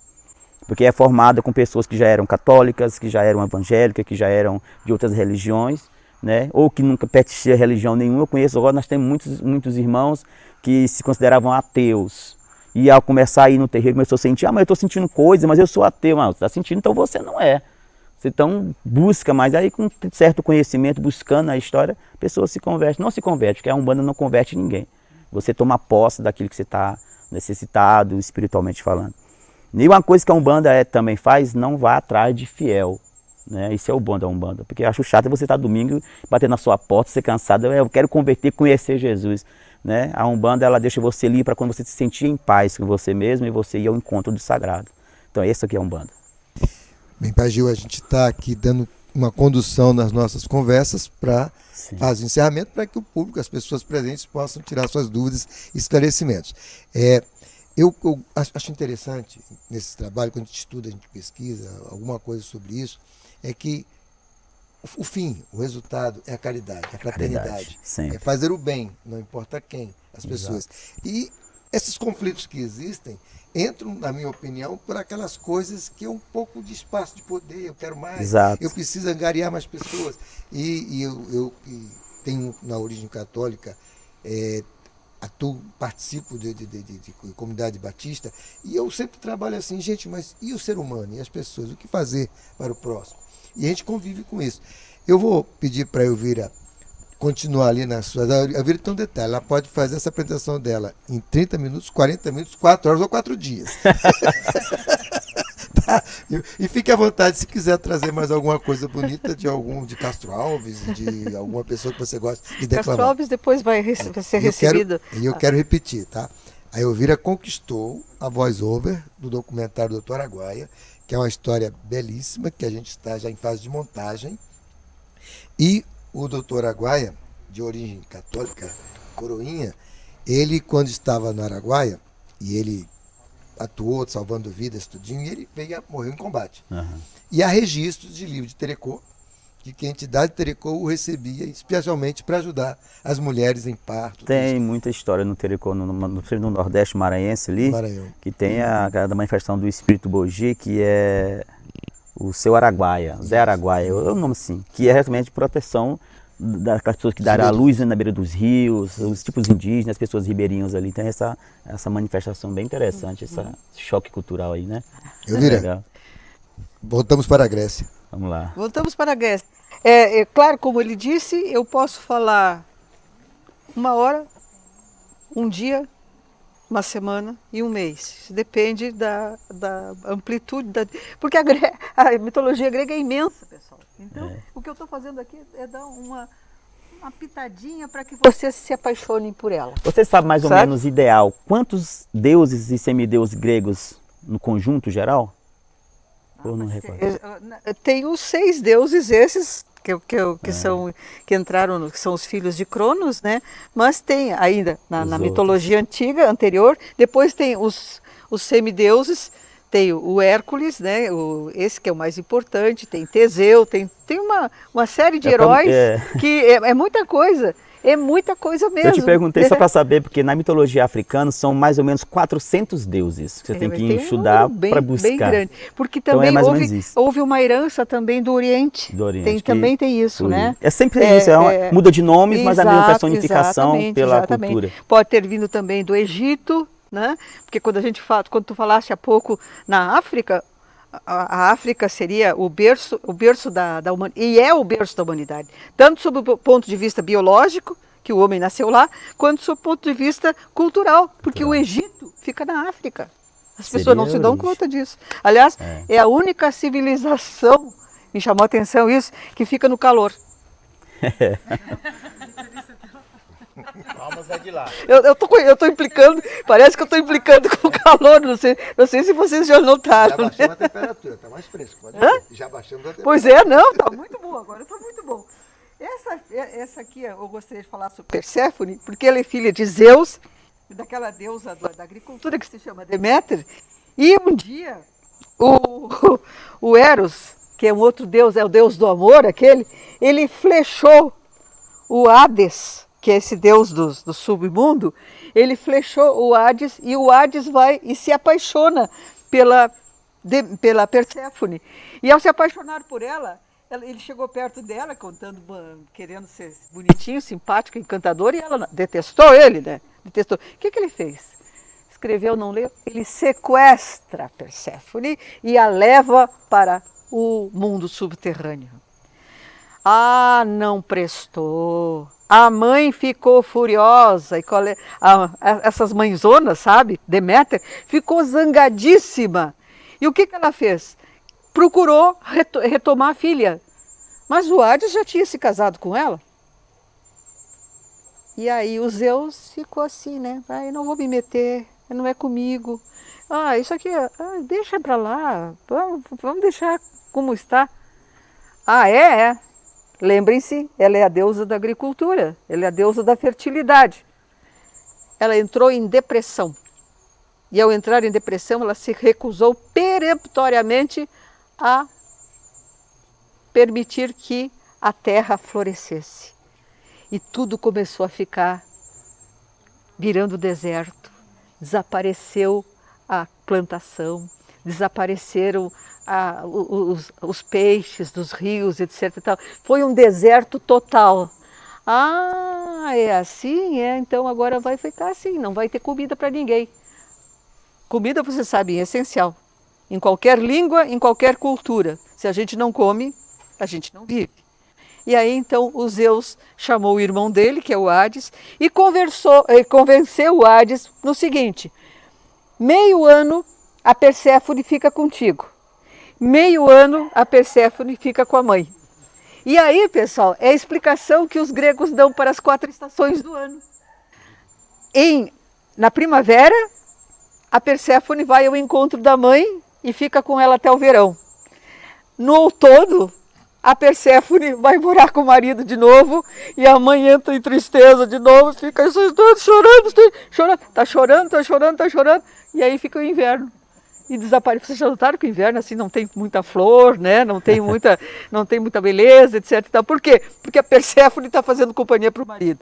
Porque é formada com pessoas que já eram católicas, que já eram evangélicas, que já eram de outras religiões, né? Ou que nunca pertenciam a religião nenhuma. Eu conheço, agora nós temos muitos irmãos que se consideravam ateus. E ao começar a ir no terreiro, começou a sentir, mas eu estou sentindo coisa, mas eu sou ateu. Você está sentindo, então você não é. Você então busca, mas aí com certo conhecimento, buscando a história, a pessoa se converte. Não se converte, porque a Umbanda não converte ninguém. Você toma posse daquilo que você está necessitado, espiritualmente falando. E uma coisa que a Umbanda também faz, não vá atrás de fiel. Né? Isso é o bom da Umbanda, porque eu acho chato você estar domingo, bater na sua porta, ser cansado, eu quero converter, conhecer Jesus. Né? A Umbanda ela deixa você ali para quando você se sentir em paz com você mesmo e você ir ao encontro do sagrado. Então esse aqui é a Umbanda.
Bem, Pai Gil, a gente está aqui dando uma condução nas nossas conversas para fazer o encerramento, para que o público, as pessoas presentes possam tirar suas dúvidas e esclarecimentos. Eu acho interessante nesse trabalho, quando a gente estuda, a gente pesquisa alguma coisa sobre isso, é que o fim, o resultado é a caridade, a fraternidade. É fazer o bem, não importa quem, as pessoas. Exato. E esses conflitos que existem entram, na minha opinião, por aquelas coisas que é um pouco de espaço de poder, eu quero mais,
Exato.
eu preciso angariar mais pessoas. E eu que tenho na origem católica, atuo, participo de comunidade batista, e eu sempre trabalho assim, gente, mas e o ser humano, e as pessoas, o que fazer para o próximo? E a gente convive com isso. Eu vou pedir para a Elvira continuar ali nas suas... A Elvira tem um detalhe, ela pode fazer essa apresentação dela em 30 minutos, 40 minutos, 4 horas ou 4 dias. Tá? E fique à vontade se quiser trazer mais alguma coisa bonita de Castro Alves, de alguma pessoa que você gosta de declamar.
Castro Alves depois vai ser recebido.
E eu quero repetir, tá? A Elvira conquistou a voice-over do documentário Doutor Araguaia, que é uma história belíssima, que a gente está já em fase de montagem. E o Doutor Araguaia, de origem católica, coroinha, ele, quando estava no Araguaia, e ele atuou salvando vidas, tudinho, e ele veio a morrer em combate.
Uhum.
E há registros de livro de Terecô, de que a entidade Terecô o recebia especialmente para ajudar as mulheres em parto.
Tem muita história no Terecô, no Nordeste maranhense ali,
Maranhão.
que tem a da manifestação do Espírito Bogi, que é o seu Araguaia, Zé Araguaia, é o nome assim, que é realmente proteção das pessoas que darão a luz na beira dos rios, os tipos indígenas, as pessoas ribeirinhas ali. Tem essa manifestação bem interessante, esse choque cultural aí, né?
Elvira, voltamos para a Grécia.
Vamos lá.
Voltamos para a Grécia. Claro, como ele disse, eu posso falar 1 hora, 1 dia, 1 semana e 1 mês. Depende da amplitude. Porque a mitologia grega é imensa, pessoal. Então, o que eu estou fazendo aqui é dar uma pitadinha para que vocês se apaixonem por ela.
Você sabe mais ou menos ideal quantos deuses e semideuses gregos no conjunto geral? Ou não recordo?
Tem os 6 deuses esses que entraram, que são os filhos de Cronos, né? Mas tem ainda na mitologia antiga, anterior, depois tem os semideuses, tem o Hércules, né? Esse que é o mais importante, tem Teseu, tem uma série de heróis que é muita coisa. É muita coisa mesmo.
Eu te perguntei só para saber, porque na mitologia africana são mais ou menos 400 deuses. Você tem que estudar para buscar. Bem grande.
Porque também houve uma herança também do Oriente. Também tem isso, né?
É sempre isso, muda de nomes, mas a mesma personificação pela cultura.
Pode ter vindo também do Egito, né? Porque quando tu falaste há pouco na África, a África seria o berço da humanidade, e é o berço da humanidade, tanto sob o ponto de vista biológico, que o homem nasceu lá, quanto sob o ponto de vista cultural, porque o Egito fica na África. As pessoas não se dão conta disso. Aliás, é a única civilização, me chamou a atenção isso, que fica no calor.
Vamos de lá.
Eu tô implicando, parece que eu estou implicando com o calor, não sei se vocês já notaram.
Já baixou a temperatura, está mais fresco. Pode ver. Já baixamos a temperatura.
Pois é, não, está muito bom agora, está muito bom. Essa aqui eu gostaria de falar sobre Perséfone, porque ela é filha de Zeus, daquela deusa da agricultura que se chama Deméter, e um dia o Eros, que é um outro deus, é o deus do amor, ele flechou o Hades, que é esse deus do submundo, ele flechou o Hades, e o Hades vai e se apaixona pela Perséfone. E ao se apaixonar por ela, ele chegou perto dela, querendo ser bonitinho, simpático, encantador, e ela detestou ele, né? Detestou. O que ele fez? Escreveu, não leu? Ele sequestra a Perséfone e a leva para o mundo subterrâneo. Ah, não prestou. A mãe ficou furiosa, essas mãezonas, sabe, Deméter, ficou zangadíssima. E o que ela fez? Procurou retomar a filha, mas o Hades já tinha se casado com ela. E aí o Zeus ficou assim, né? Não vou me meter, não é comigo. Isso aqui, deixa pra lá, vamos deixar como está. É. Lembrem-se, ela é a deusa da agricultura, ela é a deusa da fertilidade. Ela entrou em depressão. E ao entrar em depressão, ela se recusou peremptoriamente a permitir que a terra florescesse. E tudo começou a ficar virando deserto. desapareceu a plantação, desapareceram os peixes dos rios, etc. E tal. Foi um deserto total. Ah, é assim? Então agora vai ficar assim, não vai ter comida para ninguém. Comida, você sabe, é essencial. Em qualquer língua, em qualquer cultura. Se a gente não come, a gente não vive. E aí então o Zeus chamou o irmão dele, que é o Hades, e convenceu o Hades no seguinte: meio ano a Perséfone fica contigo, meio ano a Perséfone fica com a mãe. E aí, pessoal, é a explicação que os gregos dão para as 4 estações do ano. Na primavera, a Perséfone vai ao encontro da mãe e fica com ela até o verão. No outono, a Perséfone vai morar com o marido de novo e a mãe entra em tristeza de novo, fica chorando, tá chorando, e aí fica o inverno. E desaparece. Vocês já notaram que o inverno assim não tem muita flor, né? Não tem muita beleza, etc. E tal. Por quê? Porque a Perséfone está fazendo companhia para o marido.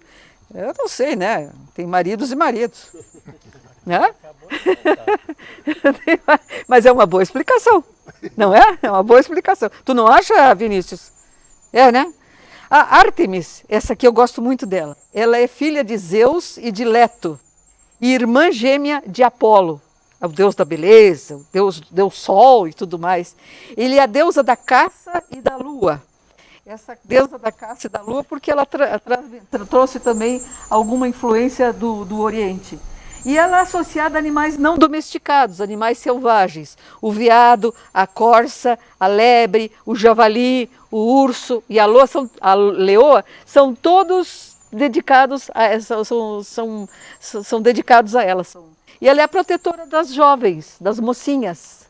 Eu não sei, né? Tem maridos e maridos. Né? Mas é uma boa explicação, não é? É uma boa explicação. Tu não acha, Vinícius? É, né? A Ártemis, essa aqui eu gosto muito dela. Ela é filha de Zeus e de Leto, e irmã gêmea de Apolo, o deus da beleza, o deus sol e tudo mais. Ele é a deusa da caça e da lua. Essa deusa da caça e da lua porque ela trouxe também alguma influência do Oriente. E ela é associada a animais não domesticados, animais selvagens. O veado, a corça, a lebre, o javali, o urso e a leoa são todos dedicados a essa, são dedicados a ela. E ela é a protetora das jovens, das mocinhas.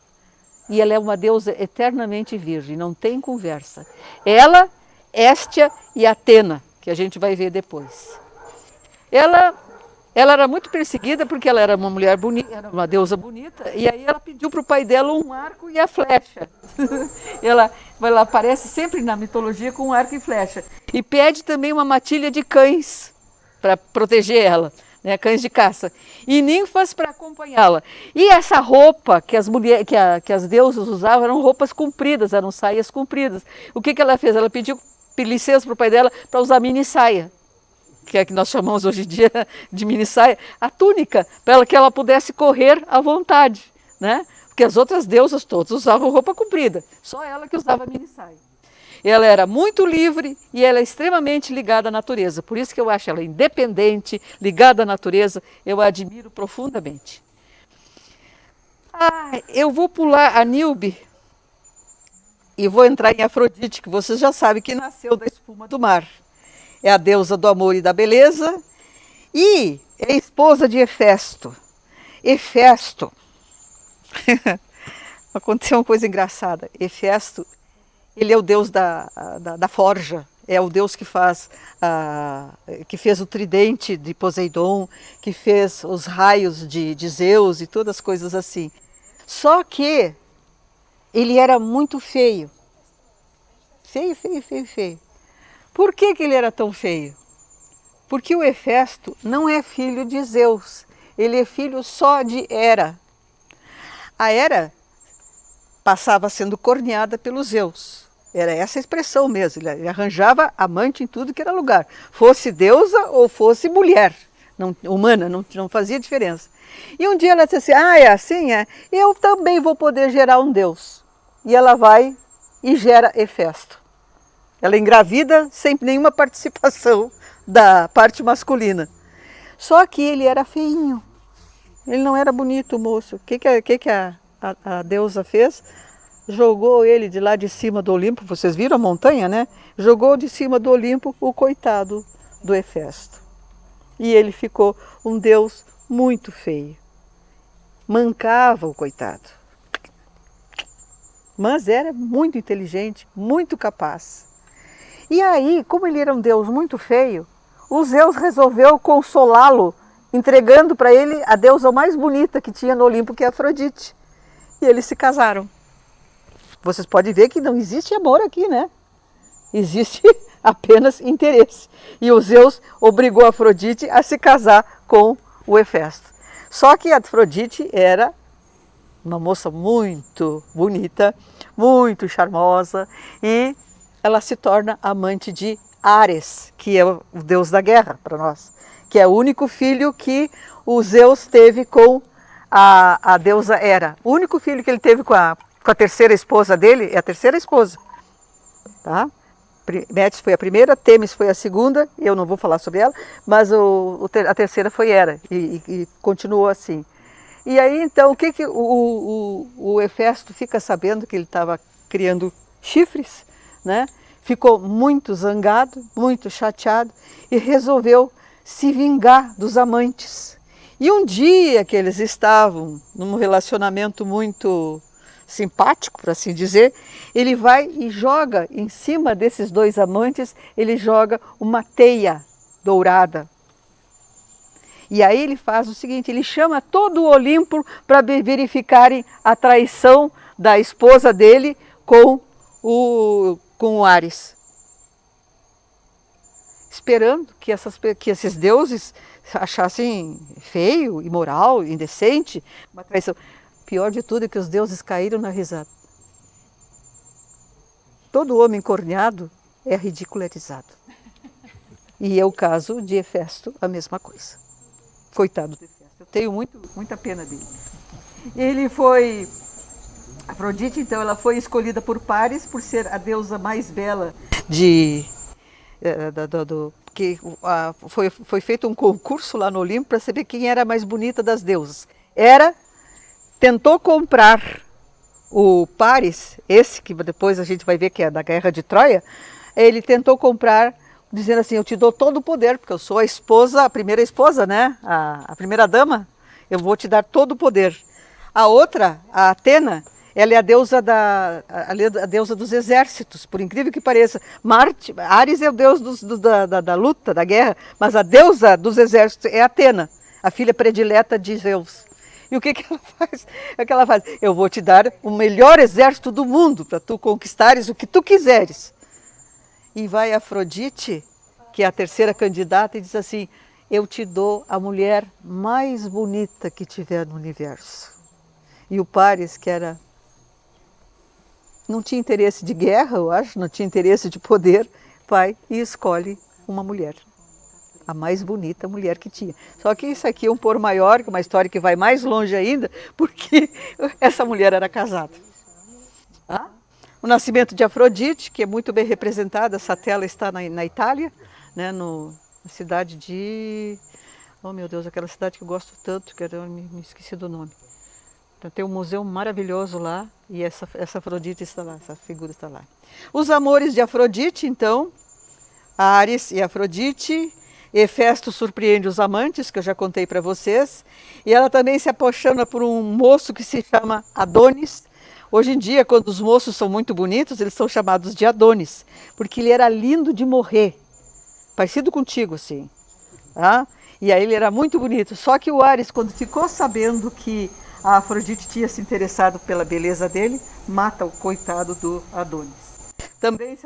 E ela é uma deusa eternamente virgem, não tem conversa. Ela, Héstia e Atena, que a gente vai ver depois. Ela era muito perseguida porque ela era uma mulher bonita, era uma deusa bonita, e aí ela pediu para o pai dela um arco e a flecha. ela aparece sempre na mitologia com um arco e flecha. E pede também uma matilha de cães para proteger ela, né, cães de caça. E ninfas para acompanhá-la. E essa roupa que as deusas usavam eram roupas compridas, eram saias compridas. O que ela fez? Ela pediu licença para o pai dela para usar mini saia, que é que nós chamamos hoje em dia de mini saia, a túnica, para que ela pudesse correr à vontade, né? Porque as outras deusas todas usavam roupa comprida, só ela que usava mini saia. Ela era muito livre e ela é extremamente ligada à natureza, por isso que eu acho ela independente, ligada à natureza, eu a admiro profundamente. Eu vou pular a Níobe e vou entrar em Afrodite, que vocês já sabem que nasceu da espuma do mar. É a deusa do amor e da beleza, e é esposa de Hefesto. Hefesto, aconteceu uma coisa engraçada. Hefesto, ele é o deus da forja, é o deus que fez o tridente de Poseidon, que fez os raios de Zeus e todas as coisas assim. Só que ele era muito feio. Feio. Por que ele era tão feio? Porque o Hefesto não é filho de Zeus, ele é filho só de Hera. A Hera passava sendo corneada pelos Zeus. Era essa a expressão mesmo, ele arranjava amante em tudo que era lugar. Fosse deusa ou fosse mulher, humana, não fazia diferença. E um dia ela disse assim, é assim? Eu também vou poder gerar um deus. E ela vai e gera Hefesto. Ela engravida sem nenhuma participação da parte masculina. Só que ele era feinho. Ele não era bonito, o moço. O que a deusa fez? Jogou ele de lá de cima do Olimpo. Vocês viram a montanha, né? Jogou de cima do Olimpo o coitado do Hefesto. E ele ficou um deus muito feio. Mancava o coitado. Mas era muito inteligente, muito capaz. E aí, como ele era um deus muito feio, o Zeus resolveu consolá-lo, entregando para ele a deusa mais bonita que tinha no Olimpo, que é Afrodite. E eles se casaram. Vocês podem ver que não existe amor aqui, né? Existe apenas interesse. E o Zeus obrigou a Afrodite a se casar com o Hefesto. Só que a Afrodite era uma moça muito bonita, muito charmosa, e ela se torna amante de Ares, que é o deus da guerra para nós, que é o único filho que o Zeus teve com a deusa Hera. O único filho que ele teve com a terceira esposa dele é a terceira esposa. Tá? Metis foi a primeira, Temis foi a segunda, eu não vou falar sobre ela, mas a terceira foi Hera, e continuou assim. E aí, então, o que o Hefesto fica sabendo que ele estava criando chifres, né? Ficou muito zangado, muito chateado e resolveu se vingar dos amantes. E um dia que eles estavam num relacionamento muito simpático, por assim dizer, ele vai e joga em cima desses dois amantes, ele joga uma teia dourada. E aí ele faz o seguinte, ele chama todo o Olimpo para verificarem a traição da esposa dele com o Ares. Esperando que esses deuses achassem feio, imoral, indecente, uma traição. Pior de tudo é que os deuses caíram na risada. Todo homem corneado é ridicularizado. E é o caso de Hefesto, a mesma coisa. Coitado do Hefesto. Eu tenho muita pena dele. Ele foi... Afrodite, então, ela foi escolhida por Paris por ser a deusa mais bela que foi feito um concurso lá no Olimpo para saber quem era a mais bonita das deusas. Hera tentou comprar o Paris, esse que depois a gente vai ver que é da Guerra de Troia, ele tentou comprar dizendo assim, eu te dou todo o poder, porque eu sou a primeira esposa, né? A primeira dama, eu vou te dar todo o poder. A outra, a Atena, ela é a deusa dos exércitos, por incrível que pareça. Ares é o deus da luta, da guerra, mas a deusa dos exércitos é Atena, a filha predileta de Zeus. E o que ela faz? Ela faz, eu vou te dar o melhor exército do mundo para tu conquistares o que tu quiseres. E vai Afrodite, que é a terceira candidata, e diz assim, eu te dou a mulher mais bonita que tiver no universo. E o Paris, que não tinha interesse de guerra, eu acho, não tinha interesse de poder, vai e escolhe uma mulher. A mais bonita mulher que tinha. Só que isso aqui é um por maior, que é uma história que vai mais longe ainda, porque essa mulher era casada. Ah? O nascimento de Afrodite, que é muito bem representada, essa tela está na Itália, né, na cidade de... Oh meu Deus, aquela cidade que eu gosto tanto, que eu me esqueci do nome. Então, tem um museu maravilhoso lá, e essa Afrodite está lá, essa figura está lá. Os amores de Afrodite, então, Ares e Afrodite, Hefesto surpreende os amantes, que eu já contei para vocês, e ela também se apaixona por um moço que se chama Adonis. Hoje em dia, quando os moços são muito bonitos, eles são chamados de Adonis, porque ele era lindo de morrer, parecido contigo, assim. Tá? E aí ele era muito bonito, só que o Ares, quando ficou sabendo que a Afrodite tinha se interessado pela beleza dele, mata o coitado do Adonis. Também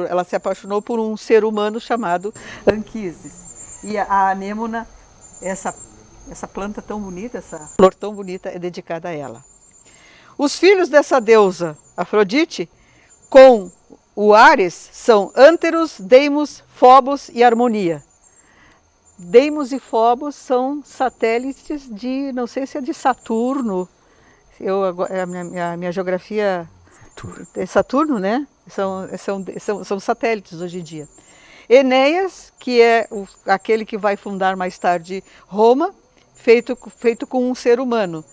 ela se apaixonou por um ser humano chamado Anquises. E a anêmona, essa planta tão bonita, essa flor tão bonita, é dedicada a ela. Os filhos dessa deusa, Afrodite, com o Ares, são Ânteros, Deimos, Fobos e Harmonia. Deimos e Fobos são satélites de, não sei se é de Saturno, a minha geografia é Saturno, né? São satélites hoje em dia. Enéas, que é aquele que vai fundar mais tarde Roma, feito com um ser humano.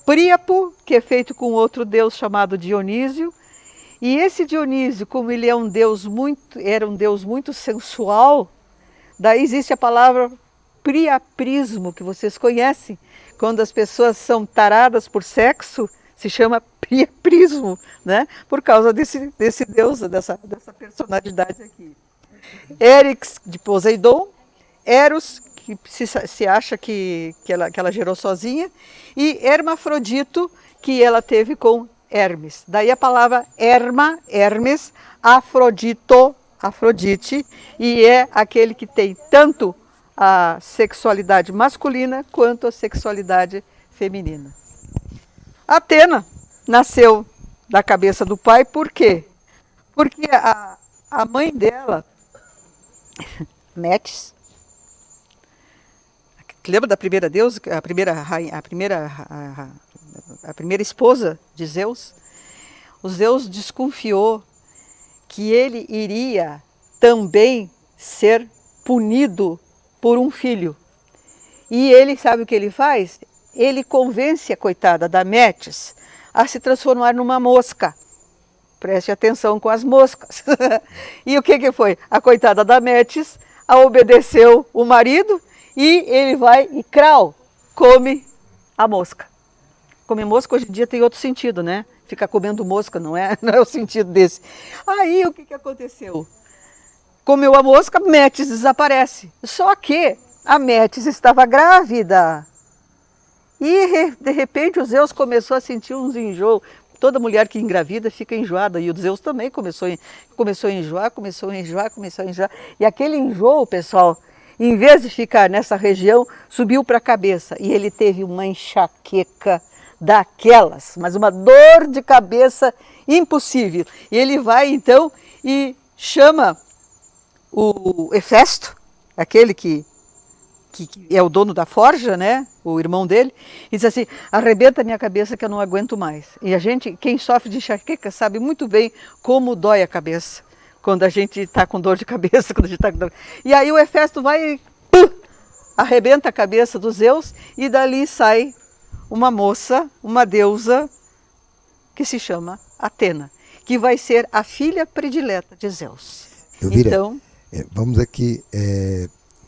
Príapo, que é feito com outro deus chamado Dionísio. E esse Dionísio, como ele era um deus muito sensual, daí existe a palavra priaprismo, que vocês conhecem. Quando as pessoas são taradas por sexo, se chama priaprismo, né? Por causa desse deus, dessa personalidade aqui. Érix, de Poseidon. Eros, que se acha que ela gerou sozinha. E Hermafrodito, que ela teve com Hermes. Daí a palavra Hermes, Afrodite, e é aquele que tem tanto a sexualidade masculina quanto a sexualidade feminina. Atena nasceu da cabeça do pai, por quê? Porque a mãe dela, Metis, lembra da primeira deusa, a primeira esposa de Zeus? O Zeus desconfiou que ele iria também ser punido por um filho. E ele, sabe o que ele faz? Ele convence a coitada da Metis a se transformar numa mosca. Preste atenção com as moscas. E o que foi? A coitada da Metis obedeceu o marido e ele vai e crau, come a mosca. Comer mosca hoje em dia tem outro sentido, né? Ficar comendo mosca não é o sentido desse. Aí o que aconteceu? Comeu a mosca, Metis desaparece. Só que a Metis estava grávida. E de repente o Zeus começou a sentir uns enjoos. Toda mulher que engravida fica enjoada. E o Zeus também começou a enjoar. E aquele enjoo, pessoal, em vez de ficar nessa região, subiu para a cabeça. E ele teve uma enxaqueca daquelas, mas uma dor de cabeça impossível. E ele vai então e chama o Hefesto, aquele que é o dono da forja, né? O irmão dele, e diz assim: arrebenta a minha cabeça que eu não aguento mais. E a gente, quem sofre de enxaqueca, sabe muito bem como dói a cabeça quando a gente está com dor de cabeça. E aí o Hefesto vai e arrebenta a cabeça dos Zeus, e dali sai uma moça, uma deusa, que se chama Atena, que vai ser a filha predileta de Zeus.
Elvira,
então,
vamos aqui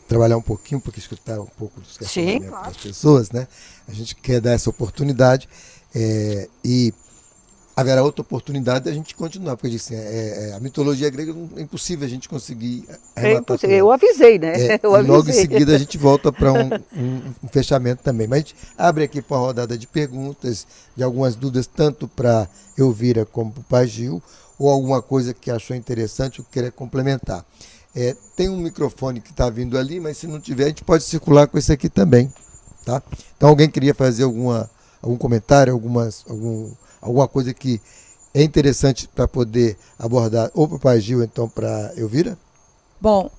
trabalhar um pouquinho, porque escutar um pouco dos questionamentos das pessoas, né? A gente quer dar essa oportunidade e haverá outra oportunidade de a gente continuar, porque assim, a mitologia grega é impossível a gente conseguir arrematar tudo.
Eu avisei, né? Eu avisei.
Logo em seguida a gente volta para um fechamento também. Mas a gente abre aqui para a rodada de perguntas, de algumas dúvidas, tanto para Elvira como para o Pai Gil, ou alguma coisa que achou interessante ou queira complementar. Tem um microfone que está vindo ali, mas se não tiver, a gente pode circular com esse aqui também. Tá? Então alguém queria fazer algum comentário, alguma coisa que é interessante para poder abordar, ou para o Pai Gil, então para Elvira?
Bom,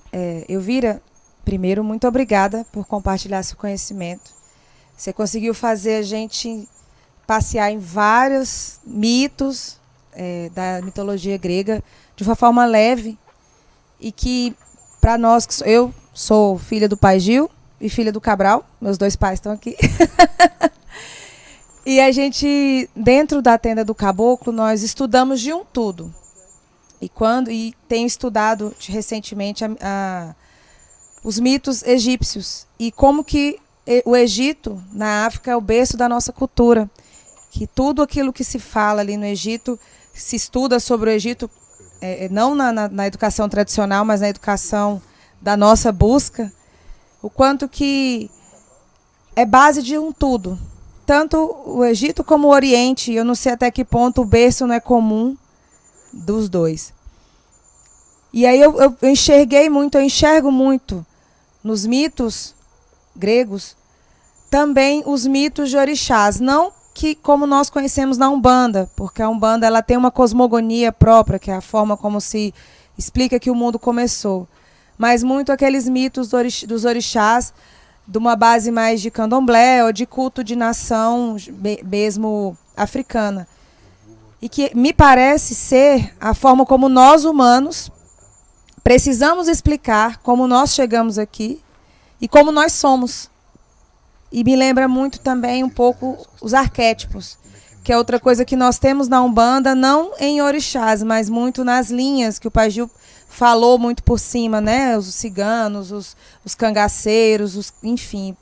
Elvira, primeiro, muito obrigada por compartilhar seu conhecimento. Você conseguiu fazer a gente passear em vários mitos da mitologia grega de uma forma leve e que, para nós, eu sou filha do Pai Gil e filha do Cabral, meus dois pais estão aqui. E a gente, dentro da tenda do caboclo, nós estudamos de um tudo. E tenho estudado recentemente os mitos egípcios e como que o Egito, na África, é o berço da nossa cultura. Que tudo aquilo que se fala ali no Egito, se estuda sobre o Egito, não na educação tradicional, mas na educação da nossa busca, o quanto que é base de um tudo. Tanto o Egito como o Oriente, eu não sei até que ponto o berço não é comum dos dois. E aí eu enxergo muito nos mitos gregos, também os mitos de orixás, não que como nós conhecemos na Umbanda, porque a Umbanda ela tem uma cosmogonia própria, que é a forma como se explica que o mundo começou, mas muito aqueles mitos dos orixás, de uma base mais de candomblé ou de culto de nação mesmo africana. E que me parece ser a forma como nós humanos precisamos explicar como nós chegamos aqui e como nós somos. E me lembra muito também um pouco os arquétipos, que é outra coisa que nós temos na Umbanda, não em orixás, mas muito nas linhas, que o Pai Gil falou muito por cima, né? Os ciganos, os cangaceiros, enfim,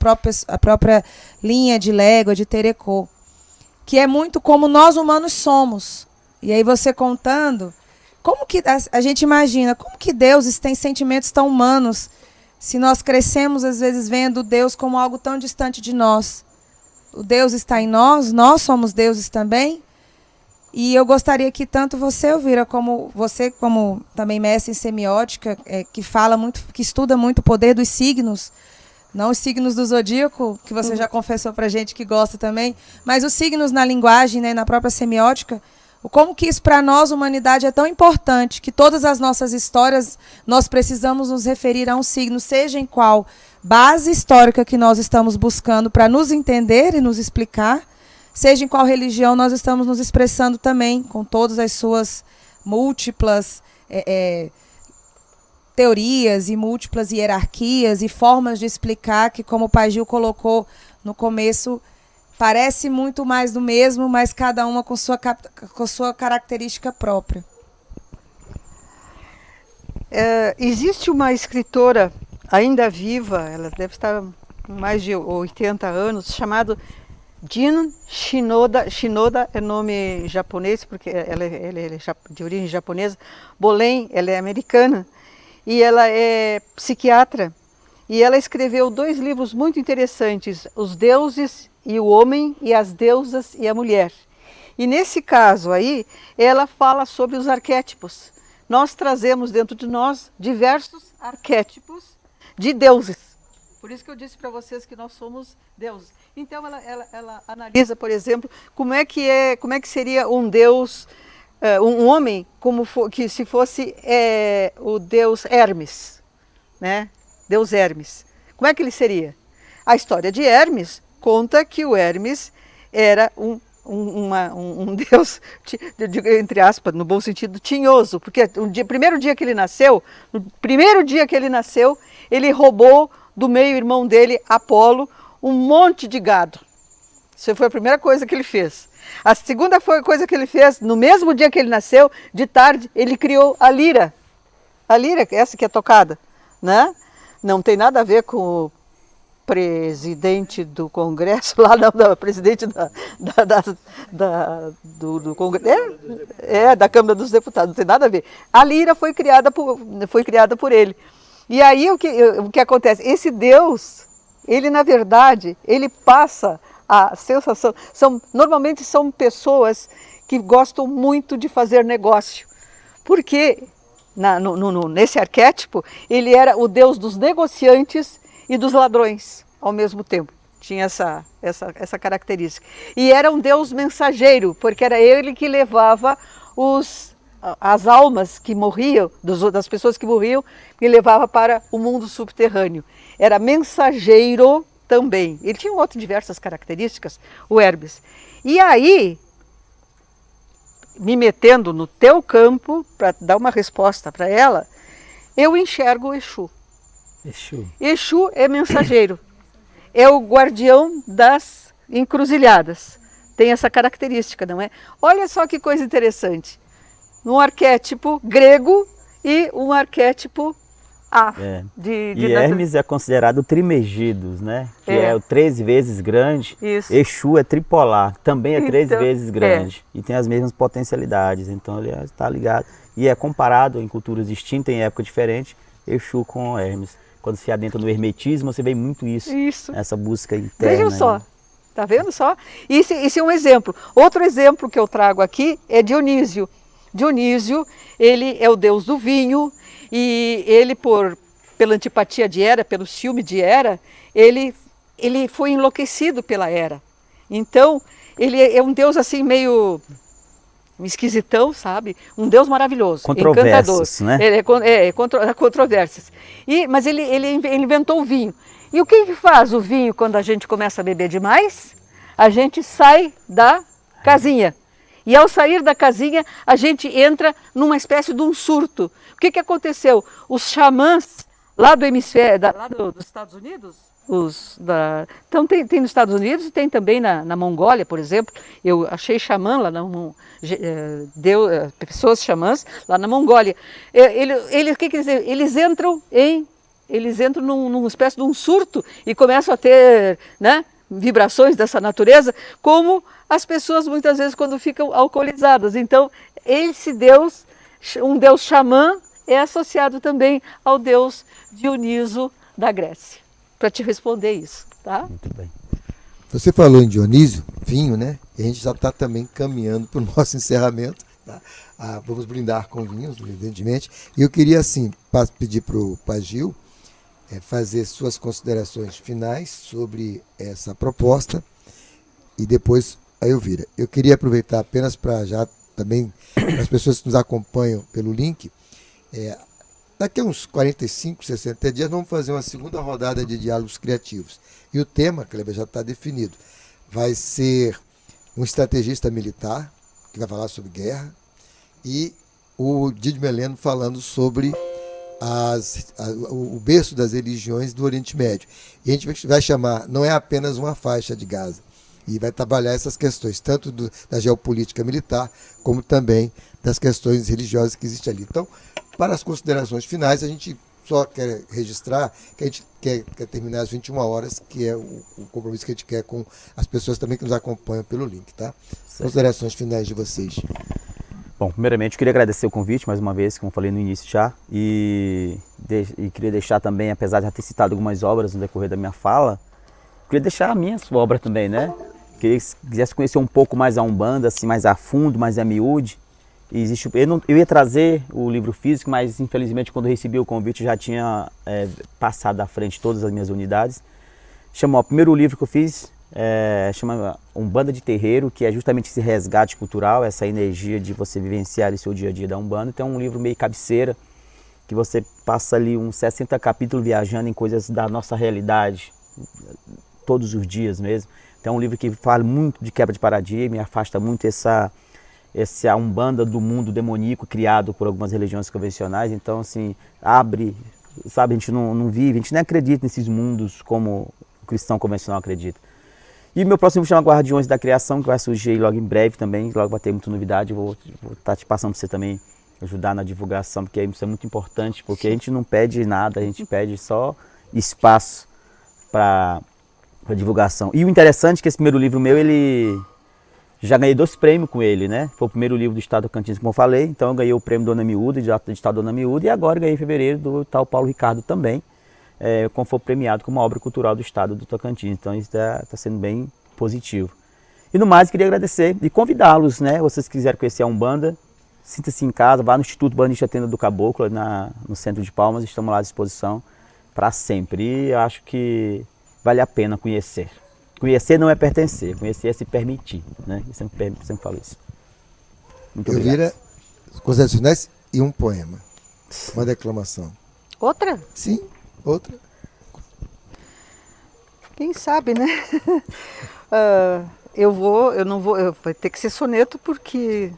a própria linha de Légua, de Terecô, que é muito como nós humanos somos. E aí você contando, como que a gente imagina, como que deuses têm sentimentos tão humanos, se nós crescemos, às vezes, vendo Deus como algo tão distante de nós. O Deus está em nós somos deuses também. E eu gostaria que tanto você, Elvira, como você, como também mestre em semiótica, que fala muito, que estuda muito o poder dos signos, Não os signos do zodíaco, que você já confessou pra gente que gosta também, mas os signos na linguagem, né, na própria semiótica, como que isso para nós, humanidade, é tão importante, que todas as nossas histórias, nós precisamos nos referir a um signo, seja em qual base histórica que nós estamos buscando para nos entender e nos explicar, seja em qual religião nós estamos nos expressando também, com todas as suas múltiplas teorias e múltiplas hierarquias e formas de explicar que, como o Pai Gil colocou no começo, parece muito mais do mesmo, mas cada uma com sua característica própria.
Existe uma escritora ainda viva, ela deve estar com mais de 80 anos, chamada Jin Shinoda. Shinoda é nome japonês, porque ela é de origem japonesa. Bolen, ela é americana. E ela é psiquiatra, e ela escreveu 2 livros muito interessantes, Os Deuses e o Homem, e As Deusas e a Mulher. E nesse caso aí, ela fala sobre os arquétipos. Nós trazemos dentro de nós diversos arquétipos de deuses. Por isso que eu disse para vocês que nós somos deuses. Então ela analisa, por exemplo, como é que seria um deus, um homem, que se fosse o deus Hermes, né? Deus Hermes. Como é que ele seria? A história de Hermes conta que o Hermes era um deus, entre aspas, no bom sentido, tinhoso, porque primeiro dia que ele nasceu, ele roubou do meio-irmão dele, Apolo, um monte de gado. Isso foi a primeira coisa que ele fez. A segunda coisa que ele fez, no mesmo dia que ele nasceu, de tarde, ele criou a lira. A lira, essa que é tocada, né? Não tem nada a ver com o presidente do Congresso, lá não, presidente do Congresso, da Câmara dos Deputados, não tem nada a ver. A lira foi criada por ele. E aí o que acontece? Esse Deus, ele na verdade, ele passa a sensação, normalmente são pessoas que gostam muito de fazer negócio, porque nesse arquétipo, ele era o Deus dos negociantes e dos ladrões ao mesmo tempo. Tinha essa característica. E era um Deus mensageiro, porque era ele que levava as almas que morriam, das pessoas que morriam, e levava para o mundo subterrâneo. Era mensageiro também. Ele tinha outras diversas características, o Hermes. E aí, me metendo no teu campo, para dar uma resposta para ela, eu enxergo o Exu. Exu é mensageiro, é o guardião das encruzilhadas. Tem essa característica, não é? Olha só que coisa interessante. Um arquétipo grego e um arquétipo
Hermes é considerado trimegidos, né? Que é o 13 vezes grande.
Isso.
Exu é tripolar, também é 13 vezes grande. E tem as mesmas potencialidades. Então ele está ligado. E é comparado em culturas distintas, em época diferente, Exu com Hermes. Quando se adentra no hermetismo, você vê muito isso. Essa busca interna.
Vejam só. Tá vendo só? Isso é um exemplo. Outro exemplo que eu trago aqui é Dionísio. Dionísio, ele é o deus do vinho, e ele, pela antipatia de Hera, pelo ciúme de Hera, ele foi enlouquecido pela Hera. Então, ele é um deus assim meio esquisitão, sabe? Um deus maravilhoso,
controversos,
encantador. Né? Controvérsias. Mas ele inventou o vinho. E o que faz o vinho quando a gente começa a beber demais? A gente sai da casinha. E ao sair da casinha, a gente entra numa espécie de um surto. O que aconteceu? Os xamãs lá do hemisfério, lá dos Estados Unidos, então tem nos Estados Unidos e tem também na Mongólia, por exemplo. Eu achei xamã lá, pessoas xamãs lá na Mongólia. O que eles Eles entram numa espécie de um surto e começam a ter, né, vibrações dessa natureza, como as pessoas muitas vezes quando ficam alcoolizadas. Então, esse Deus, um Deus xamã, é associado também ao Deus Dioniso da Grécia. Para te responder isso, tá?
Muito bem.
Você falou em Dionísio, vinho, né? E a gente já está também caminhando para o nosso encerramento. Tá? Vamos brindar com vinhos, evidentemente. E eu queria, assim, pedir para o Pai Gil fazer suas considerações finais sobre essa proposta e depois a Elvira. Eu queria aproveitar apenas para já também, as pessoas que nos acompanham pelo link, daqui a uns 45, 60 dias, vamos fazer uma segunda rodada de diálogos criativos. E o tema, Kleber, já está definido. Vai ser um estrategista militar, que vai falar sobre guerra, e o Didi Meleno falando sobre o berço das religiões do Oriente Médio. E a gente vai chamar, não é apenas uma faixa de Gaza, e vai trabalhar essas questões, tanto da geopolítica militar, como também das questões religiosas que existem ali. Então, para as considerações finais, a gente só quer registrar que a gente quer terminar às 21 horas, que é o compromisso que a gente quer com as pessoas também que nos acompanham pelo link, tá? Certo. Considerações finais de vocês.
Bom, primeiramente eu queria agradecer o convite mais uma vez, como eu falei no início já, e queria deixar também, apesar de já ter citado algumas obras no decorrer da minha fala, queria deixar a minha sua obra também, né? Queria que quisesse conhecer um pouco mais a Umbanda, assim, mais a fundo, mais a miúde. Eu ia trazer o livro físico, mas infelizmente quando eu recebi o convite já tinha passado à frente todas as minhas unidades. O primeiro livro que eu fiz chama Umbanda de Terreiro, que é justamente esse resgate cultural, essa energia de você vivenciar o seu dia a dia da Umbanda. Então é um livro meio cabeceira, que você passa ali uns 60 capítulos viajando em coisas da nossa realidade, todos os dias mesmo. Então é um livro que fala muito de quebra de paradigma e afasta muito essa Umbanda do mundo demoníaco criado por algumas religiões convencionais. Então, assim, abre, sabe, a gente não vive, a gente nem acredita nesses mundos como o cristão convencional acredita. E meu próximo livro chama Guardiões da Criação, que vai surgir logo em breve também, logo vai ter muita novidade. Vou estar te passando para você também ajudar na divulgação, porque isso é muito importante, porque a gente não pede nada, a gente pede só espaço para divulgação. E o interessante é que esse primeiro livro meu, ele já ganhei 2 prêmios com ele, né? Foi o primeiro livro do Estado do Tocantins, como eu falei, então eu ganhei o prêmio Dona Miúda, de Estado Dona Miúda, e agora ganhei em fevereiro do tal Paulo Ricardo também, como foi premiado como uma obra cultural do Estado do Tocantins. Então isso está sendo bem positivo. E no mais, queria agradecer e convidá-los, né? Vocês quiserem conhecer a Umbanda, sinta-se em casa, vá no Instituto Bandista Tenda do Caboclo, no centro de Palmas, estamos lá à disposição para sempre. E eu acho que vale a pena conhecer. Conhecer não é pertencer, conhecer é se permitir, né? Eu sempre falo isso. Muito obrigado.
Elvira, considerações finais e um poema. Uma declamação.
Outra?
Sim, outra.
Quem sabe, né? Vai ter que ser soneto porque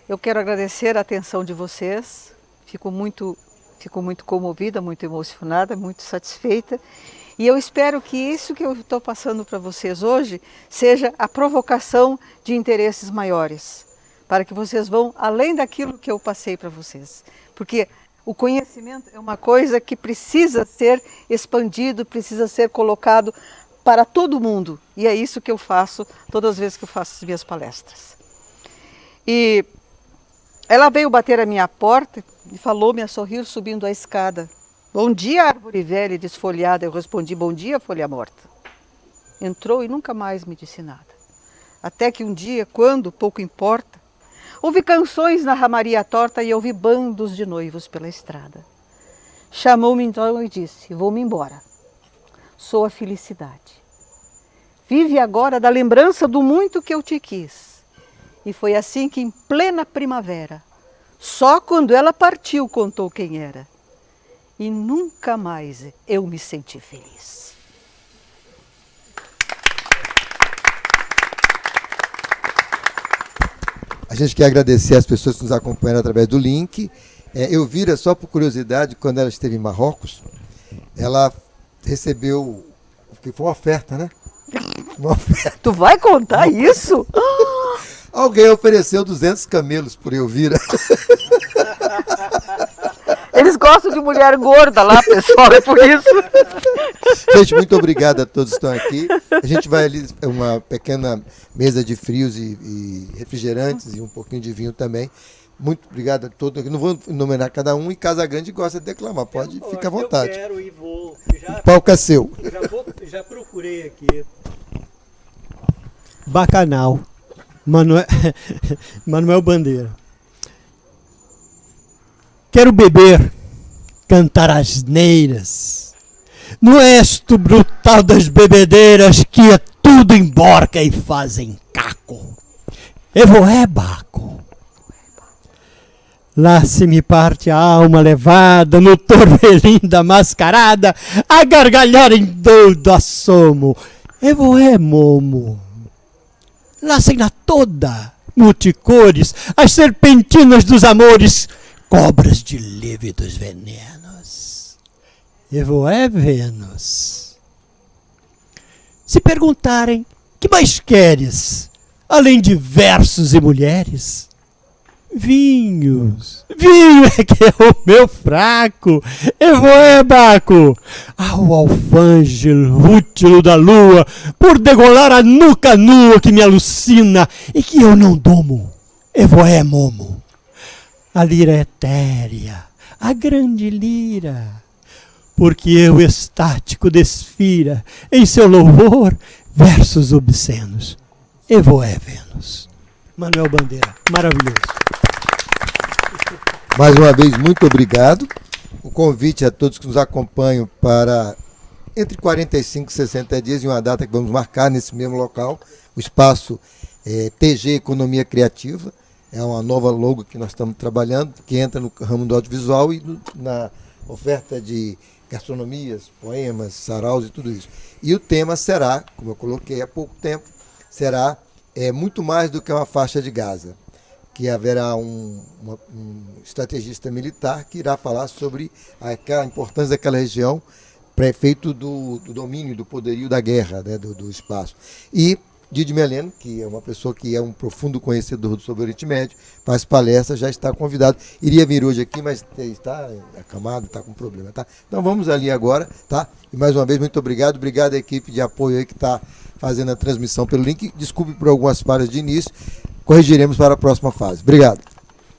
eu quero agradecer a atenção de vocês. Fico muito comovida, muito emocionada, muito satisfeita. E eu espero que isso que eu estou passando para vocês hoje seja a provocação de interesses maiores, para que vocês vão além daquilo que eu passei para vocês. Porque o conhecimento é uma coisa que precisa ser expandido, precisa ser colocado para todo mundo. E é isso que eu faço todas as vezes que eu faço as minhas palestras. E ela veio bater a minha porta e falou-me a sorrir subindo a escada. Bom dia, árvore velha e desfolhada. Eu respondi, bom dia, folha morta. Entrou e nunca mais me disse nada. Até que um dia, quando, pouco importa, ouvi canções na ramaria torta e ouvi bandos de noivos pela estrada. Chamou-me então e disse, vou-me embora. Sou a felicidade. Vive agora da lembrança do muito que eu te quis. E foi assim que, em plena primavera, só quando ela partiu contou quem era. E nunca mais eu me senti feliz.
A gente quer agradecer as pessoas que nos acompanham através do link. Elvira, só por curiosidade, quando ela esteve em Marrocos, ela recebeu, que foi uma oferta, né? Uma oferta.
Tu vai contar isso?
Alguém ofereceu 200 camelos por Elvira.
Eles gostam de mulher gorda lá, pessoal, é por isso.
Gente, muito obrigado a todos que estão aqui. A gente vai ali, uma pequena mesa de frios e refrigerantes e um pouquinho de vinho também. Muito obrigado a todos. Não vou enumerar cada um, e Casa Grande gosta de declamar. Pode, fica à vontade.
Eu quero e vou.
O palco é seu.
Já procurei aqui. Bacanal. Manuel Bandeira. Quero beber cantar asneiras, no esto brutal das bebedeiras que é tudo emborca e fazem caco. Evoé, Baco. Lá se me parte a alma levada no torvelim da mascarada, a gargalhar em doido assomo. Evoé, Momo. Lá se na toda, multicores, as serpentinas dos amores, cobras de lívidos venenos. Evoé, Vênus. Se perguntarem, que mais queres, além de versos e mulheres? Vinhos. Vinho é que é o meu fraco. Evoé, Baco. Ao alfange rútilo da lua, por degolar a nuca nua que me alucina e que eu não domo. Evoé, Momo. A lira etérea, a grande lira, porque eu estático desfira em seu louvor versos obscenos. Evoé, Vênus. Manuel Bandeira, maravilhoso.
Mais uma vez, muito obrigado. O convite a todos que nos acompanham para entre 45 e 60 dias, em uma data que vamos marcar nesse mesmo local, o espaço TG Economia Criativa. É uma nova logo que nós estamos trabalhando, que entra no ramo do audiovisual e na oferta de gastronomias, poemas, saraus e tudo isso. E o tema será, como eu coloquei há pouco tempo, será muito mais do que uma faixa de Gaza, que haverá um estrategista militar que irá falar sobre a importância daquela região para efeito do domínio, do poderio da guerra, né, do espaço. E Didi Meleno, que é uma pessoa que é um profundo conhecedor sobre o Oriente Médio, faz palestra, já está convidado. Iria vir hoje aqui, mas está acamado, está com problema, tá? Então vamos ali agora, tá? E mais uma vez, muito obrigado. Obrigado à equipe de apoio aí que está fazendo a transmissão pelo link. Desculpe por algumas falhas de início. Corrigiremos para a próxima fase. Obrigado.